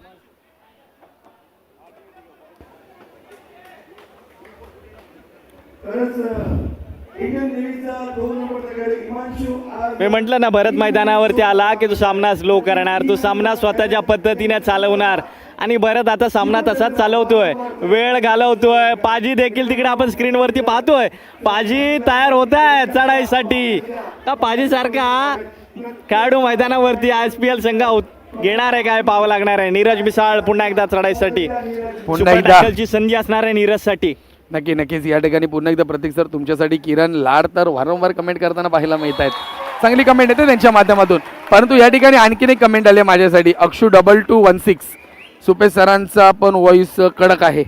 मी म्हटलं ना, भरत मैदानावरती आला की तो सामना स्लो करणार, तो सामना स्वतःच्या पद्धतीने चालवणार. आणि भरत आता सामना तसाच चालवतोय, वेळ घालवतोय. पाजी देखील तिकडे आपण स्क्रीनवरती पाहतोय, पाजी तयार होत आहे चढाईसाठी. का पाजी सारखा खेळाडू मैदानावरती ISPL संघ घेणार आहे काय पाहावं लागणार आहे. नीरज मिसाळ पुन्हा एकदा चढाईसाठी पुन्हा एकदा ची संधी असणार आहे नीरजसाठी. नक्कीच या ठिकाणी पुन्हा एकदा प्रतीक सर तुमच्यासाठी किरण लाड तर वारंवार कमेंट करताना पाहायला मिळत आहेत. चांगली कमेंट येते त्यांच्या माध्यमातून. परंतु या ठिकाणी आणखीन एक कमेंट आली माझ्यासाठी, अक्षू 2216. सुपेश सरांचा पण व्हॉइस कडक आहे.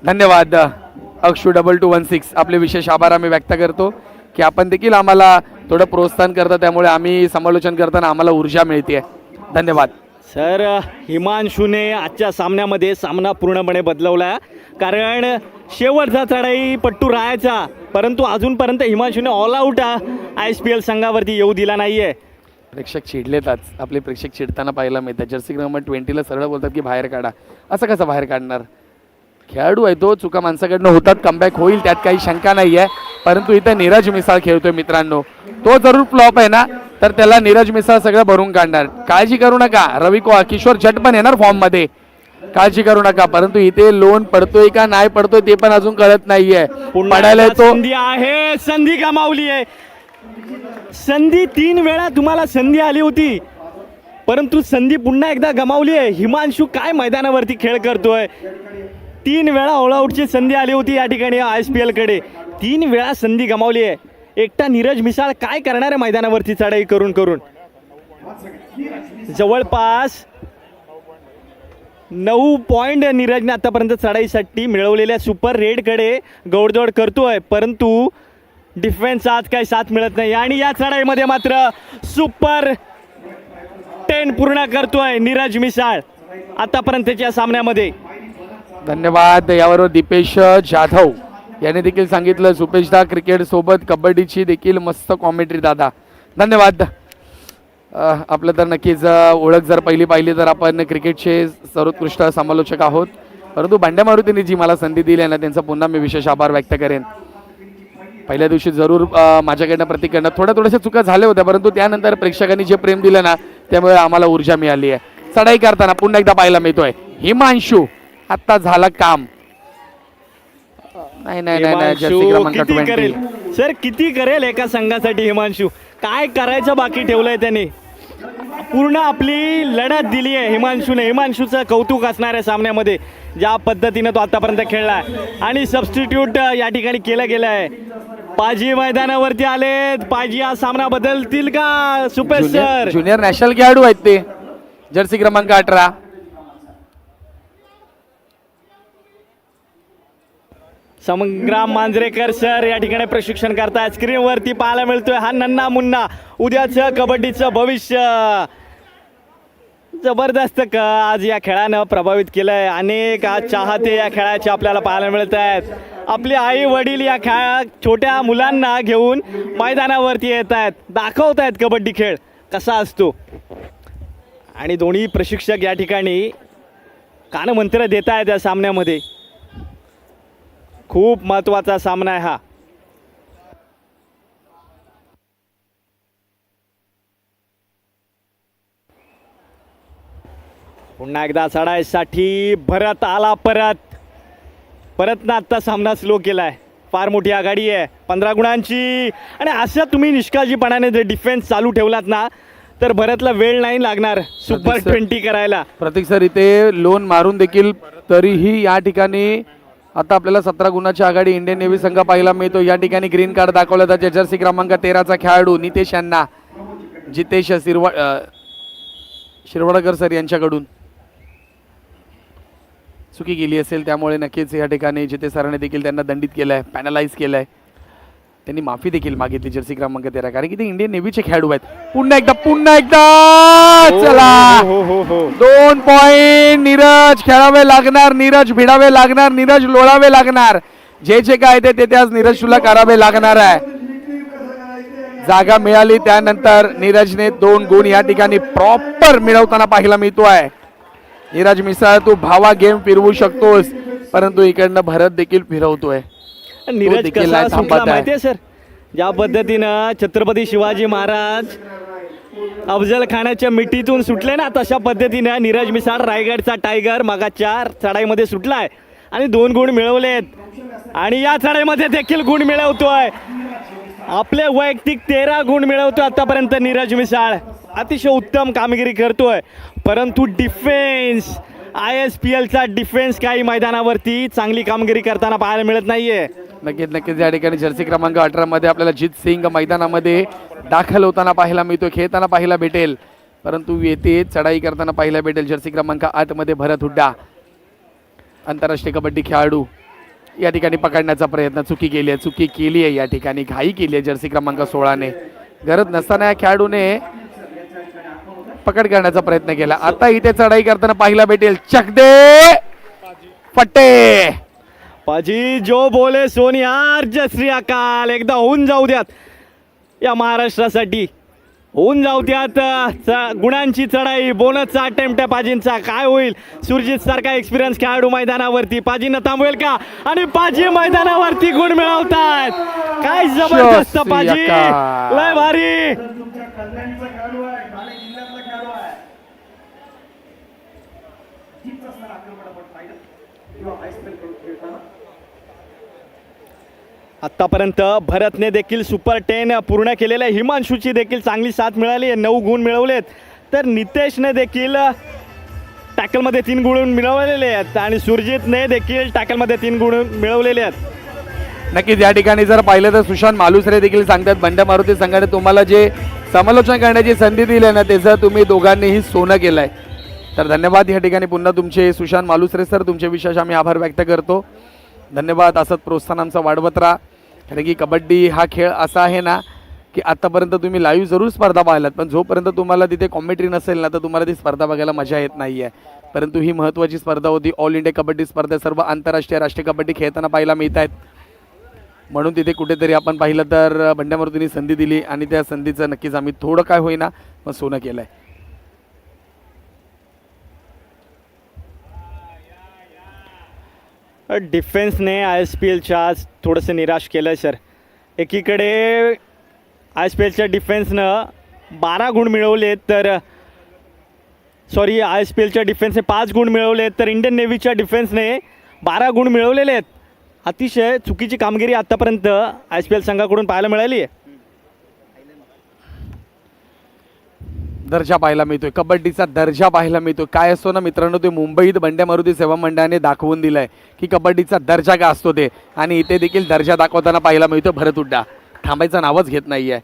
धन्यवाद अक्षू 2216. आपले विशेष आभार आम्ही व्यक्त करतो की आपण देखील आम्हाला थोडं प्रोत्साहन करता, त्यामुळे आम्ही समालोचन करताना आम्हाला ऊर्जा मिळते. धन्यवाद सर. हिमांशूने आजच्या सामन्यामध्ये सामना पूर्णपणे बदलवला, कारण शेवटचा चढाई पट्टू राहायचा, परंतु अजूनपर्यंत हिमांशूने ऑल आऊट ISPL संघावरती येऊ दिला नाहीये. प्रेक्षक चिडलेत आज. आपले प्रेक्षक चिडताना पाहायला मिळतात. जर्सी क्रमांक 20ला सरळ बोलतात की बाहेर काढा. असं कसं बाहेर काढणार? खेळाडू आहे तो, चुका माणसाकडनं होतात, कमबॅक होईल त्यात काही शंका नाही आहे. परंतु इथं नीरज मिसाळ खेळतोय मित्रांनो, तो जरूर फ्लॉप आहे ना, तर त्याला नीरज मिसाळ सगळं भरून काढणार. काळजी करू नका. किशोर जट पण येणार फॉर्म मध्ये, काळजी करू नका. परंतु इथे लोन पडतोय का नाही पडतोय ते पण अजून कळत नाहीये. पडायला तो संधी आहे, संधी गमावली आहे. संधी 3 वेळा तुम्हाला संधी आली होती, परंतु संधी पुन्हा एकदा गमावली आहे. हिमांशू काय मैदानावरती खेळ करतोय. 3 वेळा ऑल आऊटची संधी आली होती या ठिकाणी ISPL कडे, 3 वेळा संधी गमावली आहे. एकटा नीरज मिसाळ काय करणार आहे मैदानावरती चढाई करून करून. जवळपास 9 पॉइंट नीरजने आतापर्यंत चढाईसाठी मिळवलेल्या सुपर रेडकडे गौडदौड करतोय, परंतु डिफेन्स आज काही साथ मिळत नाही. आणि या चढाईमध्ये मात्र सुपर 10 पूर्ण करतोय नीरज मिसाळ आतापर्यंतच्या सामन्यामध्ये. धन्यवाद. यावर दीपेश जाधव याने देखील सांगितलं, सुपेशदा क्रिकेट सोबत कबड्डीची देखील मस्त कॉमेंट्री दादा. धन्यवाद. आपलं तर नक्कीच ओळख जर पहिली पाहिली तर आपण क्रिकेटचे सर्वोत्कृष्ट समालोचक आहोत, परंतु भांड्या मारुतींनी जी मला संधी दिली आहे ना, त्यांचा पुन्हा मी विशेष आभार व्यक्त करेन. पहिल्या दिवशी जरूर माझ्याकडनं प्रतिकडनं थोड्याशा चुका झाल्या होत्या, परंतु त्यानंतर प्रेक्षकांनी जे प्रेम दिलं ना, त्यामुळे आम्हाला ऊर्जा मिळाली आहे. चढाई करताना पुन्हा एकदा पाहायला मिळतोय हिमांशू. आता झालं काम. नाही नाही नाही नाही, जर्सी क्रमांक किती 20. करेल सर, किती करेल एका संघासाठी हिमांशू. काय करायचं बाकी ठेवलंय त्याने. पूर्ण आपली लढत दिली आहे हिमांशूने. हिमांशूचं कौतुक असणार आहे सामन्यामध्ये, ज्या पद्धतीनं तो आतापर्यंत खेळलाय. आणि सबस्टिट्यूट या ठिकाणी केलं गेलं आहे. पाजी मैदानावरती आलेत. पाजी हा सामना बदलतील का सुपेश सर? ज्युनियर नॅशनल खेळाडू आहेत ते. जर्सी क्रमांक 18. संग्राम मांजरेकर सर या ठिकाणी प्रशिक्षण करतायत. स्क्रीनवरती पाहायला मिळतोय हा नन्ना मुन्ना, उद्याचं कबड्डीचं भविष्य. जबरदस्त आज या खेळानं प्रभावित केलंय. अनेक आज चाहते या खेळाचे आपल्याला पाहायला मिळत आहेत. आपले आई वडील या छोट्या मुलांना घेऊन मैदानावरती येत आहेत, दाखवत आहेत कबड्डी खेळ कसा असतो. आणि दोन्ही प्रशिक्षक या ठिकाणी कानमंत्र देत आहेत या सामन्यामध्ये. खूप महत्त्वाचा सामना आहे हा. पुन्हा एकदा चढाईसाठी भरत आला. परत ना आत्ता सामना स्लो केलाय. फार मोठी आघाडी आहे 15 गुणांची. आणि असं तुम्ही निष्काळजीपणाने जर डिफेन्स चालू ठेवलात ना, तर भरतला वेळ नाही लागणार सुपर 20 करायला. प्रतीक सर इथे लोन मारून देखील तरीही या ठिकाणी आता आपल्याला 17 गुणाची आघाडी इंडियन नेव्ही संघ पाहायला मिळतो. या ठिकाणी ग्रीन कार्ड दाखवला जाते जर्सी क्रमांक 13चा खेळाडू नितेश यांना, जितेश शिरवाडकर सर यांच्याकडून चुकी केली असेल, त्यामुळे नक्कीच या ठिकाणी जितेश सरांनी देखील त्यांना दंडित केलंय, पॅनलाइज केलंय. त्यांनी माफी देखील मागितली जर्सी क्रमांक 13, कारण की ते इंडियन नेव्हीचे खेळाडू आहेत. पुन्हा एकदा चला 2 पॉइंट. नीरज खेळावे लागणार, नीरज भिडावे लागणार, नीरज लोळावे लागणार. जे काय ते आज नीरज तुला करावे लागणार आहे. जागा मिळाली त्यानंतर नीरजने 2 गुण या ठिकाणी प्रॉपर मिळवताना पाहायला मिळतोय. नीरज मिसाळ तू भावा गेम फिरवू शकतोस, परंतु इकडनं भरत देखील फिरवतोय. नीरज कसा सुटला माहितीये सर, ज्या पद्धतीनं छत्रपती शिवाजी महाराज अफजल खानाच्या मिठीतून सुटले ना, तशा पद्धतीनं नीरज मिसाळ रायगडचा टायगर मागाच्या चढाईमध्ये सुटलाय आणि 2 गुण मिळवलेत. आणि या चढाईमध्ये देखील गुण मिळवतोय. आपले वैयक्तिक 13 गुण मिळवतोय आतापर्यंत नीरज मिसाळ. अतिशय उत्तम कामगिरी करतोय, परंतु डिफेन्स ISPLचा डिफेन्स काही मैदानावरती चांगली कामगिरी करताना पाहायला मिळत नाहीये. नक्कीच या ठिकाणी जर्सी क्रमांक 18 मध्ये आपल्याला जित सिंग मैदानामध्ये दाखल होताना पाहायला मिळतो, खेळताना पाहायला भेटेल, परंतु येथे चढाई करताना पाहायला भेटेल जर्सी क्रमांक 8 मध्ये भरत हुड्डा, आंतरराष्ट्रीय कबड्डी खेळाडू. या ठिकाणी पकडण्याचा प्रयत्न चुकी केली आहे या ठिकाणी, घाई केली आहे जर्सी क्रमांक 16 ने. गरज नसताना या खेळाडूने पकड करण्याचा प्रयत्न केला. आता इथे चढाई करताना पाहायला भेटेल चकदे फट्टे. पाजी जो बोले सोनियार जय श्री अकाल. एकदा होऊन जाऊ द्यात या महाराष्ट्रासाठी, होऊन जाऊ द्यात गुणांची चढाई. बोनसचा अटेम्प्ट आहे पाजींचा, काय होईल? सुरजित सारखा एक्सपिरियन्स खेळाडू मैदानावरती, पाजींना थांबवेल का? आणि पाजी मैदानावरती गुण मिळवतात. काय जबरदस्त पाजी, लय भारी. आतापर्यंत भरतने देखील सुपर 10 पूर्ण केलेलं आहे. हिमांशूची देखील चांगली साथ मिळाली आहे, 9 गुण मिळवलेत. तर नितेशने देखील टॅकलमध्ये 3 गुण मिळवलेले आहेत आणि सुरजितने देखील टॅकलमध्ये 3 गुण मिळवलेले आहेत. नक्कीच या ठिकाणी जर पाहिलं तर सुशांत मालुसरे देखील सांगतात बंड्या मारुती संघाने तुम्हाला जे समालोचन करण्याची संधी दिली आहे ना, त्याचं तुम्ही दोघांनीही सोनं केलं आहे. तर धन्यवाद या ठिकाणी पुन्हा तुमचे सुशांत मालुसरे सर, तुमचे विशेष आम्ही आभार व्यक्त करतो. धन्यवाद. असंच प्रोत्साहन आमचं वाढवत राहा, कारण की कबड्डी हा खेळ असा आहे ना की आतापर्यंत तुम्ही लाईव्ह जरूर स्पर्धा पाहिलात, पण जोपर्यंत तुम्हाला तिथे कॉमेंट्री नसेल ना तर तुम्हाला ती स्पर्धा बघायला मजा येत नाही आहे. परंतु ही महत्त्वाची स्पर्धा होती, ऑल इंडिया कबड्डी स्पर्धा, सर्व आंतरराष्ट्रीय राष्ट्रीय कबड्डी खेळताना पाहायला मिळत आहेत. म्हणून तिथे कुठेतरी आपण पाहिलं तर बंड्या मारुतींनी संधी दिली आणि त्या संधीचं नक्कीच आम्ही थोडं काय होईना पण सोनं केलं आहे. डिफेन्सने आय एस पी एलच्या आज थोडंसं निराश केलं सर. एकीकडे आय एस पी एलच्या डिफेन्सनं 12 गुण मिळवले, तर सॉरी आय एस पी एलच्या डिफेन्सने 5 गुण मिळवले, तर इंडियन नेव्हीच्या डिफेन्सने 12 गुण मिळवलेले आहेत. अतिशय चुकीची कामगिरी आत्तापर्यंत आय एस पी एल संघाकडून पाहायला मिळाली आहे. दर्जा पाहायला मिळतोय, कबड्डीचा दर्जा पाहायला मिळतोय. काय असतो ना मित्रांनो, ते मुंबईत बंड्या मारुती सेवा मंडळाने दाखवून दिलंय की कबड्डीचा दर्जा काय असतो ते, आणि इथे देखील दर्जा दाखवताना पाहायला मिळतो. भरत हुड्डा थांबायचं नावच घेत नाहीये.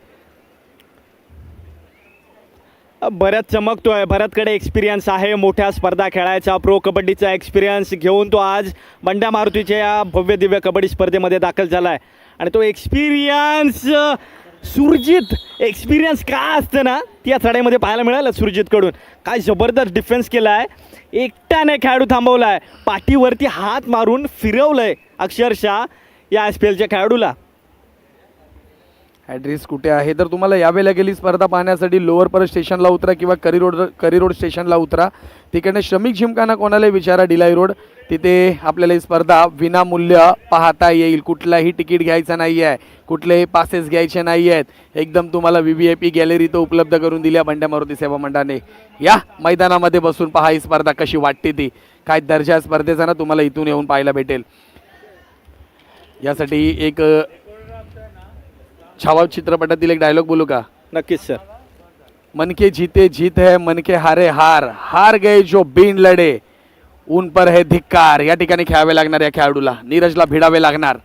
भरत चमकतोय, भरतकडे एक्सपिरियन्स आहे, मोठ्या स्पर्धा खेळायचा, प्रो कबड्डीचा एक्सपिरियन्स घेऊन तो आज बंड्या मारुतीच्या या भव्य दिव्य कबड्डी स्पर्धेमध्ये दाखल झाला आहे. आणि तो एक्सपिरियन्स सुरजित एक्सपिरियन्स काय असतं ना, त्या चढाईमध्ये पाहायला मिळालं सुरजितकडून. काय जबरदस्त डिफेन्स केला आहे, एकट्याने खेळाडू थांबवला आहे, पाठीवरती हात मारून फिरवलं आहे अक्षरशः या एस पी एलच्या खेळाडूला. ॲड्रेस कुठे आहे तर तुम्हाला यावेळेला गेली स्पर्धा पाहण्यासाठी लोअर परत स्टेशनला उतरा किंवा करी रोड स्टेशनला उतरा. तिकडे श्रमिक जिमखाना कोणालाही विचारा, डिलाई रोड, तिथे आपल्याला ही स्पर्धा विनामूल्य पाहता येईल. कुठलाही तिकीट घ्यायचं नाही आहे, कुठलेही पासेस घ्यायचे नाही आहेत. एकदम तुम्हाला VVIP गॅलरी तो उपलब्ध करून दिल्या बंड्या मारुती सेवा मंडळाने. या मैदानामध्ये बसून पहा ही स्पर्धा कशी वाटते ती, काय दर्जा स्पर्धेचा ना तुम्हाला इथून येऊन पाहायला भेटेल. यासाठी एक छावा चित्रपटातील एक डायलॉग बोलू का? नक्कीच सर. मन के जीते जीत है, मन के हारे हार, हार गए जो बिन लढे उन पर है धिक्कार. या ठिकाणी खेळावे लागणार या खेळाडूला, नीरजला भिडावे लागणार.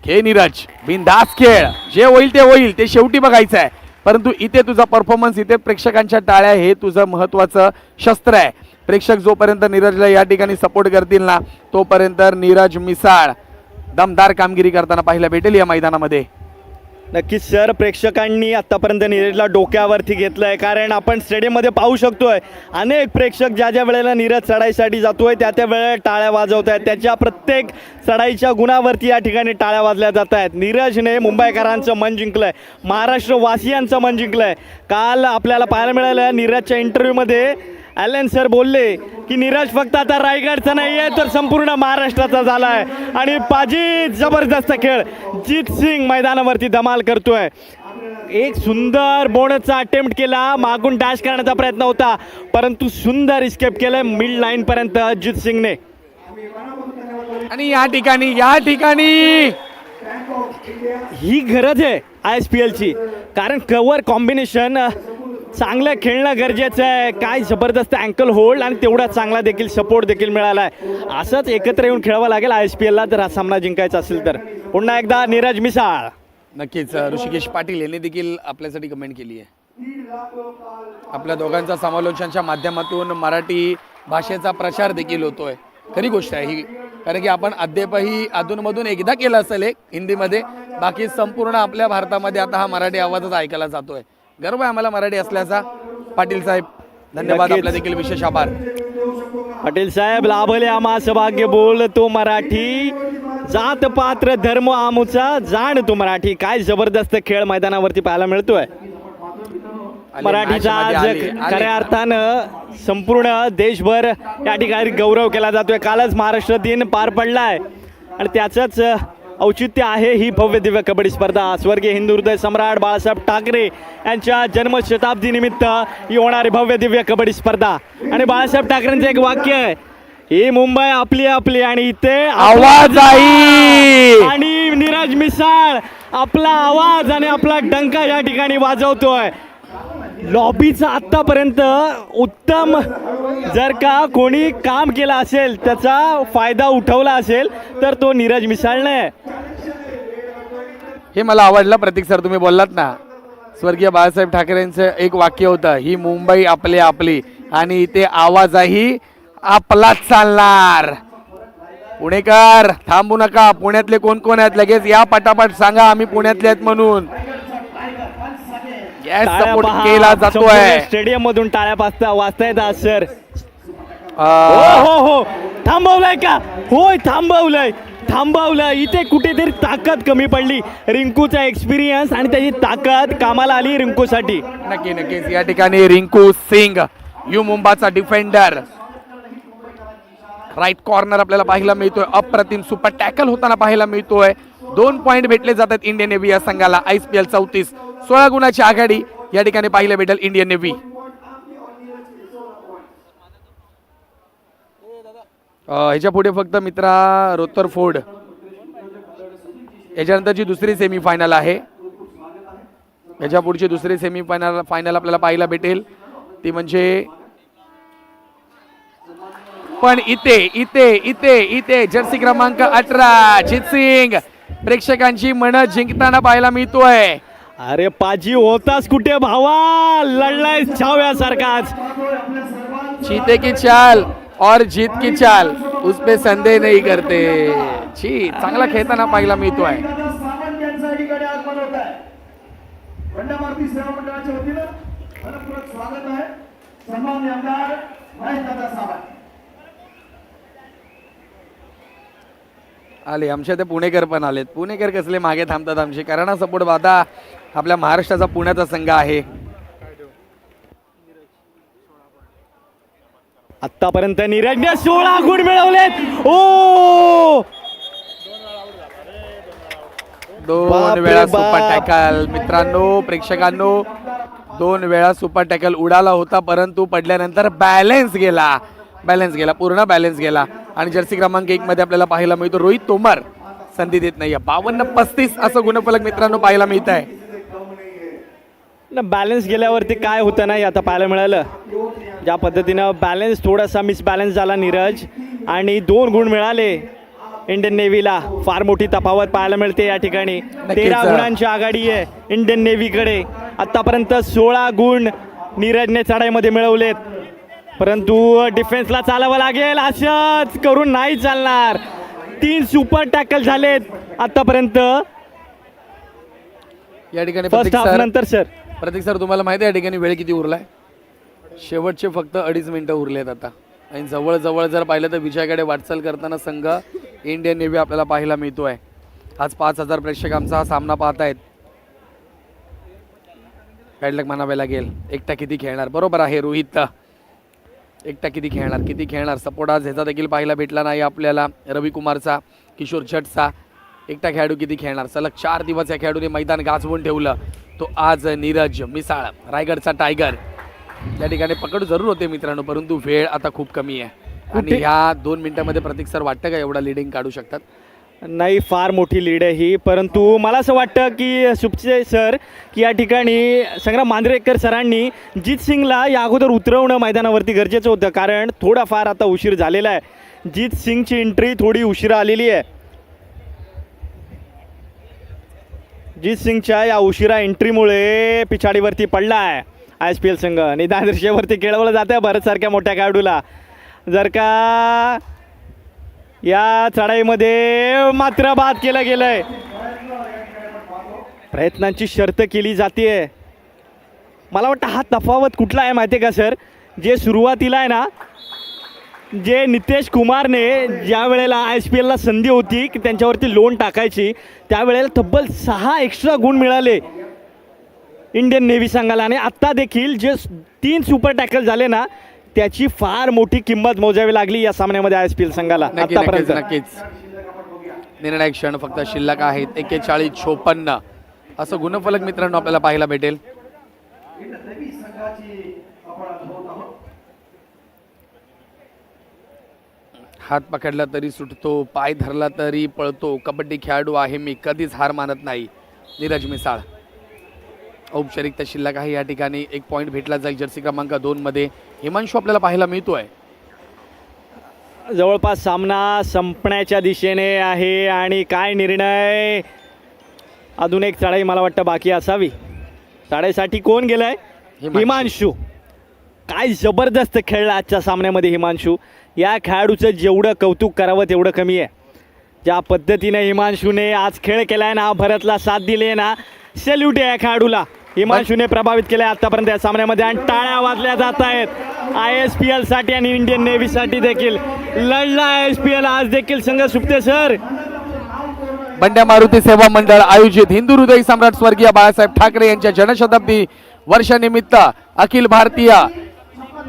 खेळ नीरज, बिनधास्त खेळ, जे होईल ते होईल, ते शेवटी बघायचं आहे. परंतु इथे तुझा परफॉर्मन्स, इथे प्रेक्षकांच्या टाळ्या, हे तुझं महत्त्वाचं शस्त्र आहे. प्रेक्षक जोपर्यंत नीरजला या ठिकाणी सपोर्ट करतील ना तोपर्यंत नीरज मिसाळ दमदार कामगिरी करताना पाहायला भेटेल या मैदानामध्ये. नक्कीच सर, प्रेक्षकांनी आत्तापर्यंत नीरजला डोक्यावरती घेतलं आहे, कारण आपण स्टेडियममध्ये पाहू शकतोय अनेक प्रेक्षक ज्या ज्या वेळेला नीरज चढाईसाठी जातोय त्या त्या वेळेला टाळ्या वाजवत आहेत. त्याच्या प्रत्येक चढाईच्या गुणावरती या ठिकाणी टाळ्या वाजल्या जात आहेत. नीरजने मुंबईकरांचं मन जिंकलं आहे, महाराष्ट्रवासियांचं मन जिंकलं आहे. काल आपल्याला पाहायला मिळालं नीरजच्या इंटरव्ह्यूमध्ये ॲलन सर बोलले की नीरज फक्त आता रायगडचा नाही आहे तर संपूर्ण महाराष्ट्राचा झाला आहे. आणि पाजी जबरदस्त खेळ, जित सिंग मैदानावरती धमाल करतोय. एक सुंदर बोनसचा अटेम्प्ट केला, मागून डॅश करण्याचा प्रयत्न होता, परंतु सुंदर इस्केप केलं मिड लाईन पर्यंत जित सिंगने. आणि या ठिकाणी ही गरज आहे आय एस पी एलची, कारण कव्हर कॉम्बिनेशन चांगलं खेळणं गरजेचं आहे. काय जबरदस्त अँकल होल्ड आणि तेवढा चांगला देखील सपोर्ट देखील मिळाला आहे. असंच एकत्र येऊन खेळावं लागेल आय एस पी एलला जर हा सामना जिंकायचा असेल तर. पुन्हा एकदा नीरज मिसाळ. नक्कीच ऋषिकेश पाटील यांनी देखील आपल्यासाठी कमेंट केली आहे. आपल्या दोघांचा समालोचनाच्या माध्यमातून मराठी भाषेचा प्रचार देखील होतोय. खरी गोष्ट आहे ही, कारण की आपण अद्यापही अधूनमधून एकदा केलं असेल एक हिंदीमध्ये, बाकी संपूर्ण आपल्या भारतामध्ये आता हा मराठी आवाजच ऐकायला जातोय. गर्व आहे आम्हाला मराठी असल्याचा. पाटील साहेब धन्यवाद, नक्कीच. आपल्या देखील विशेष आभार. पाटील साहेब लाभले आम्हास भाग्य बोल तो मराठी, जात पात्र धर्म आमुचा जाण तो मराठी. काय जबरदस्त खेळ मैदानावरती पाहायला मिळतोय. मराठीचा आज खऱ्या अर्थानं संपूर्ण देशभर या ठिकाणी गौरव केला जातोय. कालच महाराष्ट्र दिन पार पडलाय आणि त्याचंच औचित्य आहे ही भव्य दिव्य कबड्डी स्पर्धा. स्वर्गीय हिंदू हृदय सम्राट बाळासाहेब ठाकरे यांच्या जन्मशताब्दी निमित्त ही होणारी भव्य दिव्य कबड्डी स्पर्धा. आणि बाळासाहेब ठाकरेंचं एक वाक्य आहे, ही मुंबई आपली आपली आणि इथे आवाज आहे. आणि नीरज मिसाळ आपला आवाज आणि आपला डंका या ठिकाणी वाजवतोय. लॉबीचा आत्तापर्यंत उत्तम जर का कोणी काम केलं असेल, त्याचा फायदा उठवला असेल तर तो नीरज मिसाळने. हे मला आवडलं प्रतीक सर, तुम्ही बोललात ना, स्वर्गीय बाळासाहेब ठाकरेंचं एक वाक्य होतं, ही मुंबई आपली आपली आणि इथे आवाजही आपलाच चालणार. पुणेकर थांबू नका, पुण्यातले कोण कोण आहेत लगेच या पटापट सांगा, आम्ही पुण्यातले आहेत म्हणून. सपोर्ट केला जातोय. स्टेडियम मधून टाळ्या वाजतायत आज सर. अं, हो हो थांबवलंय का? होय थांबवलं. इथे कुठेतरी ताकद कमी पडली. रिंकूचा एक्सपिरियन्स आणि त्याची ताकद कामाला आली रिंकूसाठी. नक्कीच या ठिकाणी रिंकू सिंग यू मुंबाचा डिफेंडर राईट कॉर्नर आपल्याला पाहायला मिळतोय. अप्रतिम सुपर टॅकल होताना पाहायला मिळतोय. 2 पॉइंट भेटले जातात इंडियन नेव्ही या संघाला. IPL 34 16 गुणाची आघाडी या ठिकाणी पाहायला भेटेल इंडियन नेव्ही. ह्याच्या पुढे फक्त मित्रा रोतरफोर्ड, याच्यानंतरची दुसरी सेमीफायनल आहे. याच्या पुढची दुसरी फायनल आपल्याला पाहायला भेटेल ती म्हणजे, पण इथे जर्सी क्रमांक 18 जित सिंग प्रेक्षकांची मन जिंकताना पाहायला मिळतोय. अरे पाजी होतास कुठे भावा, लढलाय छाव्यासारखाच. चीते की चाल और जीत की चाल उस पे संदेह नहीं करते. छी, चांगला खेळताना पाहायला मिळतोय. सावंत यांचा या ठिकाणी आगमन होत आहे. बंडा मारुती सेवा मंडळाच्या वतीनं मनपूर्वक स्वागत आहे. सन्माननीय आमदार महेशदादा सावंत. आले आमच्या ते पुणेकर पण आलेत. पुणेकर कसले मागे थांबतात आमचे, करणा सपोर्ट आता आपल्या महाराष्ट्राचा पुण्याचा संघ आहे. आतापर्यंत नीरजने 16 गुण मिळवलेत. ओ 2 बाप रे वेळा बाप. Super tackle. मित्रांनो प्रेक्षकांनो, 2 वेळा सुपर टॅकल उडाला होता, परंतु पडल्यानंतर बॅलन्स गेला, पूर्ण बॅलन्स गेला. आणि जर्सी क्रमांक 1 मध्ये आपल्याला पाहायला मिळतो रोहित तोमर संधी देत नाहीये. 52-35 असं गुणफलक मित्रांनो पाहायला मिळत आहे. बॅलन्स गेल्यावरती काय होतं नाही आता पाहायला मिळालं. ज्या पद्धतीनं बॅलन्स थोडासा मिसबॅलन्स झाला नीरज, आणि 2 गुण मिळाले इंडियन नेव्हीला. फार मोठी तफावत पाहायला मिळते या ठिकाणी. 13 गुणांची आघाडी आहे इंडियन नेव्हीकडे. आतापर्यंत 16 गुण नीरजने चढाईमध्ये मिळवलेत, परंतु डिफेन्सला चालावं लागेल. असंच करून नाही चालणार. 3 सुपर टॅकल झालेत आतापर्यंत या ठिकाणी. फर्स्ट हाफ नंतर सर. प्रतीक सर तुम्हाला माहिती आहे या ठिकाणी वेळ किती उरलाय? शेवटचे फक्त 2.5 मिनिटं उरलेत आता. आणि जवळ जर पाहिलं तर विजयाकडे वाटचाल करताना संघ इंडियन नेव्ही आपल्याला पाहायला मिळतोय. आज 5000 प्रेक्षक आमचा हा सामना पाहत आहेत. पॅडलक म्हणावे लागेल. एकटा किती खेळणार? बरोबर आहे रोहित, एकटा किती खेळणार. सपोर्ट आज ह्याचा देखील पाहायला भेटला नाही आपल्याला. रवी कुमारचा, किशोर झटचा. एकटा खेळाडू किती खेळणार? सलग 4 दिवस या खेळाडूने मैदान गाजवून ठेवलं. तो आज नीरज मिसाळ, रायगडचा टायगर. या ठिकाणी पकड जरूर होते मित्रांनो, परंतु वेळ आता खूप कमी आहे. आणि ह्या 2 मिनिटांमध्ये प्रतीक सर वाटतं का एवढा लिडिंग काढू शकतात? नाही, फार मोठी लीड आहे ही. परंतु मला असं वाटतं की सुपचे सर की या ठिकाणी संग्राम मांजरेकर सरांनी जित सिंगला या अगोदर उतरवणं मैदानावरती गरजेचं होतं, कारण थोडाफार आता उशीर झालेला आहे. जित सिंगची एंट्री थोडी उशिरा आलेली आहे. जीत सिंगच्या या उशिरा एंट्रीमुळे पिछाडीवरती पडला आहे ISPL संघ. निदान रेषेवरती खेळवलं जातं भरतसारख्या मोठ्या खेळाडूला. जर का या चढाईमध्ये मात्र बाद केलं गेलंय. प्रयत्नांची शर्त केली जाते. मला वाटतं हा तफावत कुठला आहे माहिती आहे का सर, जे सुरुवातीला आहे ना, जे नितेश कुमारने ज्या वेळेला ISPLला संधी होती की त्यांच्यावरती लोन टाकायची, त्यावेळेला तब्बल 6 एक्स्ट्रा गुण मिळाले इंडियन नेव्ही संघाला. आणि आत्ता देखील जे 3 सुपर टॅकल झाले ना, त्याची फार मोठी किंमत मोजावी लागली या सामन्यामध्ये ISPL संघाला आतापर्यंत. नक्कीच निर्णायक क्षण फक्त शिल्लक आहेत. 41-56 असं गुणफलक मित्रांनो आपल्याला पाहायला भेटेल. हात पकडला तरी सुटतो, पाय धरला तरी पळतो, कबड्डी खेळाडू आहे मी, कधीच हार मानत नाही. नीरज मिसाळ. औपचारिकता शिल्लक आहे या ठिकाणी. 1 पॉईंट भेटला जाईल जर्सी क्रमांक 2 मध्ये. हिमांशू आपल्याला पाहायला मिळतोय. जवळपास सामना संपण्याच्या दिशेने आहे आणि काय निर्णय. अजून एक चढाई मला वाटतं बाकी असावी. चढाईसाठी कोण गेलाय? हिमांशू. काय जबरदस्त खेळला आजच्या सामन्यामध्ये हिमांशू. या खेळाडूचं जेवढं कौतुक करावं तेवढं कमी आहे. ज्या पद्धतीने हिमांशूने आज खेळ केलाय ना, भरतला साथ दिली आहे ना, सॅल्यूट आहे या खेळाडूला. हिमांशूने प्रभावित केलंय आतापर्यंत या सामन्यामध्ये आणि टाळ्या वाजल्या जात आहेत ISPL साठी आणि इंडियन नेव्हीसाठी देखील. लढला ISPL आज देखील संघ सुप्ते सर. बंड्या मारुती सेवा मंडळ आयोजित हिंदू हृदय सम्राट स्वर्गीय बाळासाहेब ठाकरे यांच्या जनशताब्दी वर्षानिमित्त अखिल भारतीय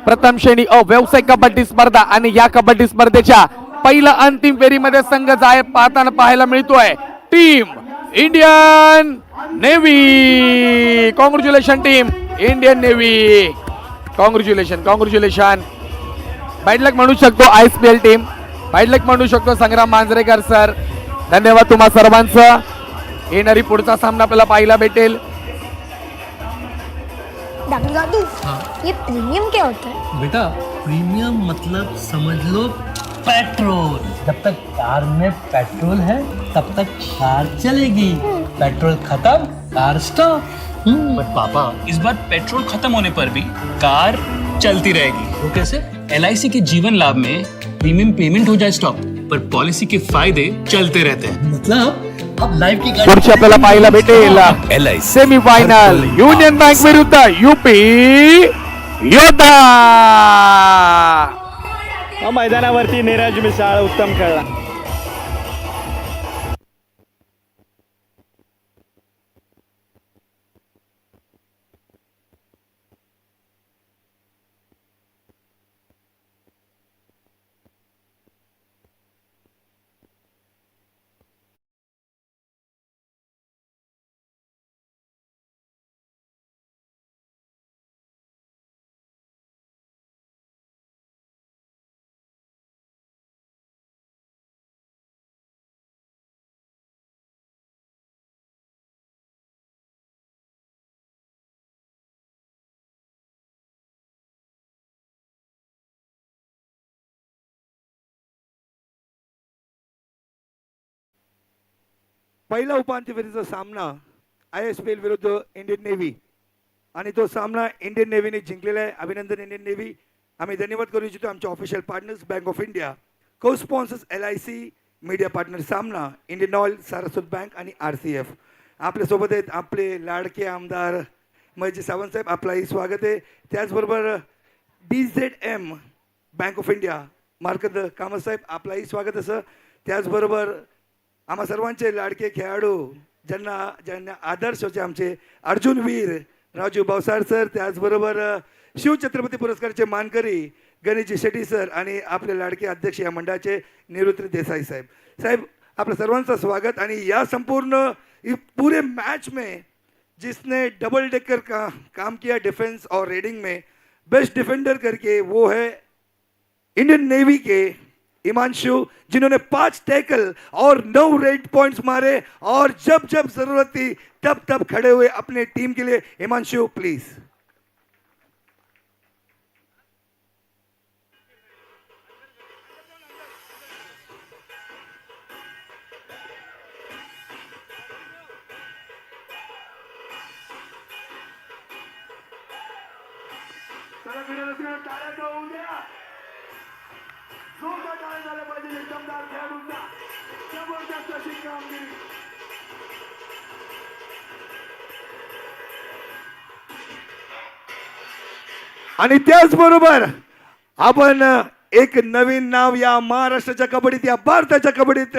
प्रथम श्रेणी व्यावसायिक कबड्डी स्पर्धा आणि या कबड्डी स्पर्धेच्या पहिल्या अंतिम फेरीमध्ये संघ पाहताना पाहायला मिळतोय team Indian navy. Congratulation team Indian navy. Congratulation. बैठक म्हणू शकतो ISPL टीम, बैठक म्हणू शकतो संग्राम मांजरेकर सर. धन्यवाद तुम्हा सर्वांचं. येणारी पुढचा सामना आपल्याला पाहायला भेटेल. डॉक्टर दादू, ये प्रीमियम क्या होता है? बेटा प्रीमियम मतलब समझ लो पेट्रोल. जब तक कार में पेट्रोल है तब तक कार चलेगी. पेट्रोल खत्म car stop. But papa is bar petrol खत्म होने पर भी कार चलती रहेगी. वो कैसे? LIC के जीवन लाभ में प्रीमियम पेमेंट हो जाए स्टॉप, पर पॉलिसी के फायदे चलते रहते हैं. मतलब अब लाइफ की पुढची आपल्याला पाहायला भेटेल सेमीफायनल युनियन बँक विरुद्ध UP योद्धा. मैदानावरती नीरज मिसाळ उत्तम खेळला. पहिला उपांत्य फेरीचा सामना ISPL विरुद्ध इंडियन नेव्ही आणि तो सामना इंडियन नेव्हीने जिंकलेला आहे. अभिनंदन इंडियन नेव्ही. आम्ही धन्यवाद करू इच्छितो आमच्या official partners bank of India, को स्पॉन्सर्स LIC, मीडिया पार्टनर सामना, इंडियन ऑइल, सारस्वत बँक आणि RCF. आपल्यासोबत आहेत आपले लाडके आमदार महेशजी सावंत साहेब, आपलाही स्वागत आहे. त्याचबरोबर DZM bank of India Markand Kamat साहेब, आपलाही स्वागत असं. त्याचबरोबर आम्हा सर्वांचे लाडके खेळाडू ज्यांना आदर्श होते आमचे अर्जुन वीर राजू भावसार सर, त्याचबरोबर शिवछत्रपती पुरस्काराचे मानकरी गणेशजी शेट्टी सर आणि आपले लाडके अध्यक्ष या मंडळाचे निवृत्ती देसाई साहेब. साहेब आपलं सर्वांचं स्वागत. आणि या संपूर्ण पूरे मैच में जिसने डबल डेकर का काम किया डिफेंस और रेडिंग में, बेस्ट डिफेंडर करके वो है इंडियन नेवी के हिमांशु, जिन्होंने 5 टैकल और 9 रेड पॉइंट्स मारे और जब जब जरूरत थी तब तब खड़े हुए अपने टीम के लिए. हिमांशु प्लीज. चला फिरत टाळ्याचा होऊ द्या. जोरदार टाळ्या झाल्या पाहिजे एकदमदार खेळाडूंचा. जबरदस्त अशी कामगिरी. आणि त्याचबरोबर आपण एक नवीन नाव या महाराष्ट्राच्या कबड्डीत, या भारताच्या कबड्डीत,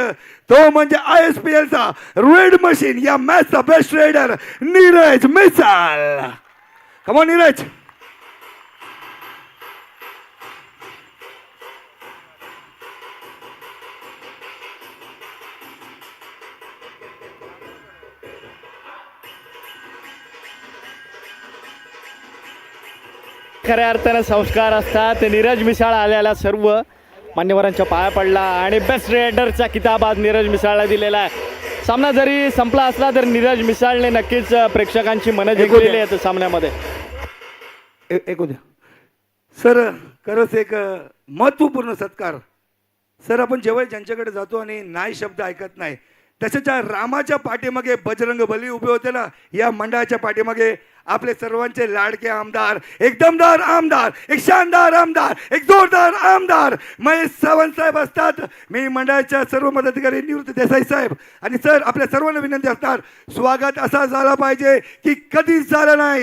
तो म्हणजे ISPL चा रेड मशीन, या मॅचचा best raider Neeraj Misal. Come on Neeraj. खऱ्या अर्थानं संस्कार असतात. नीरज मिसाळ आलेला सर्व मान्यवरांच्या पाया पडला आणि बेस्ट रेडरचा किताब आज नीरज मिसाळला दिलेला आहे. सामना जरी संपला असला तर नीरज मिसाळने नक्कीच प्रेक्षकांची मनं जिंकलेली आहेत सामन्यामध्ये. एक उद्या सर, खरंच एक महत्त्वपूर्ण सत्कार. सर, आपण जेव्हा ज्यांच्याकडे जातो आणि नाही शब्द ऐकत नाही, तशाच्या रामाच्या पाठीमागे बजरंग बली उभे होते ना, या मंडळाच्या पाठीमागे आपले सर्वांचे लाडके आमदार, एक दमदार आमदार, एक शानदार आमदार, एक जोरदार आमदार महेश सावंत साहेब असतात. मी मंडळाच्या सर्व पदाधिकारी निवृत्त देसाई साहेब. आणि सर, आपल्या सर्वांना विनंती असणार, स्वागत असा झाला पाहिजे की कधीच झालं नाही.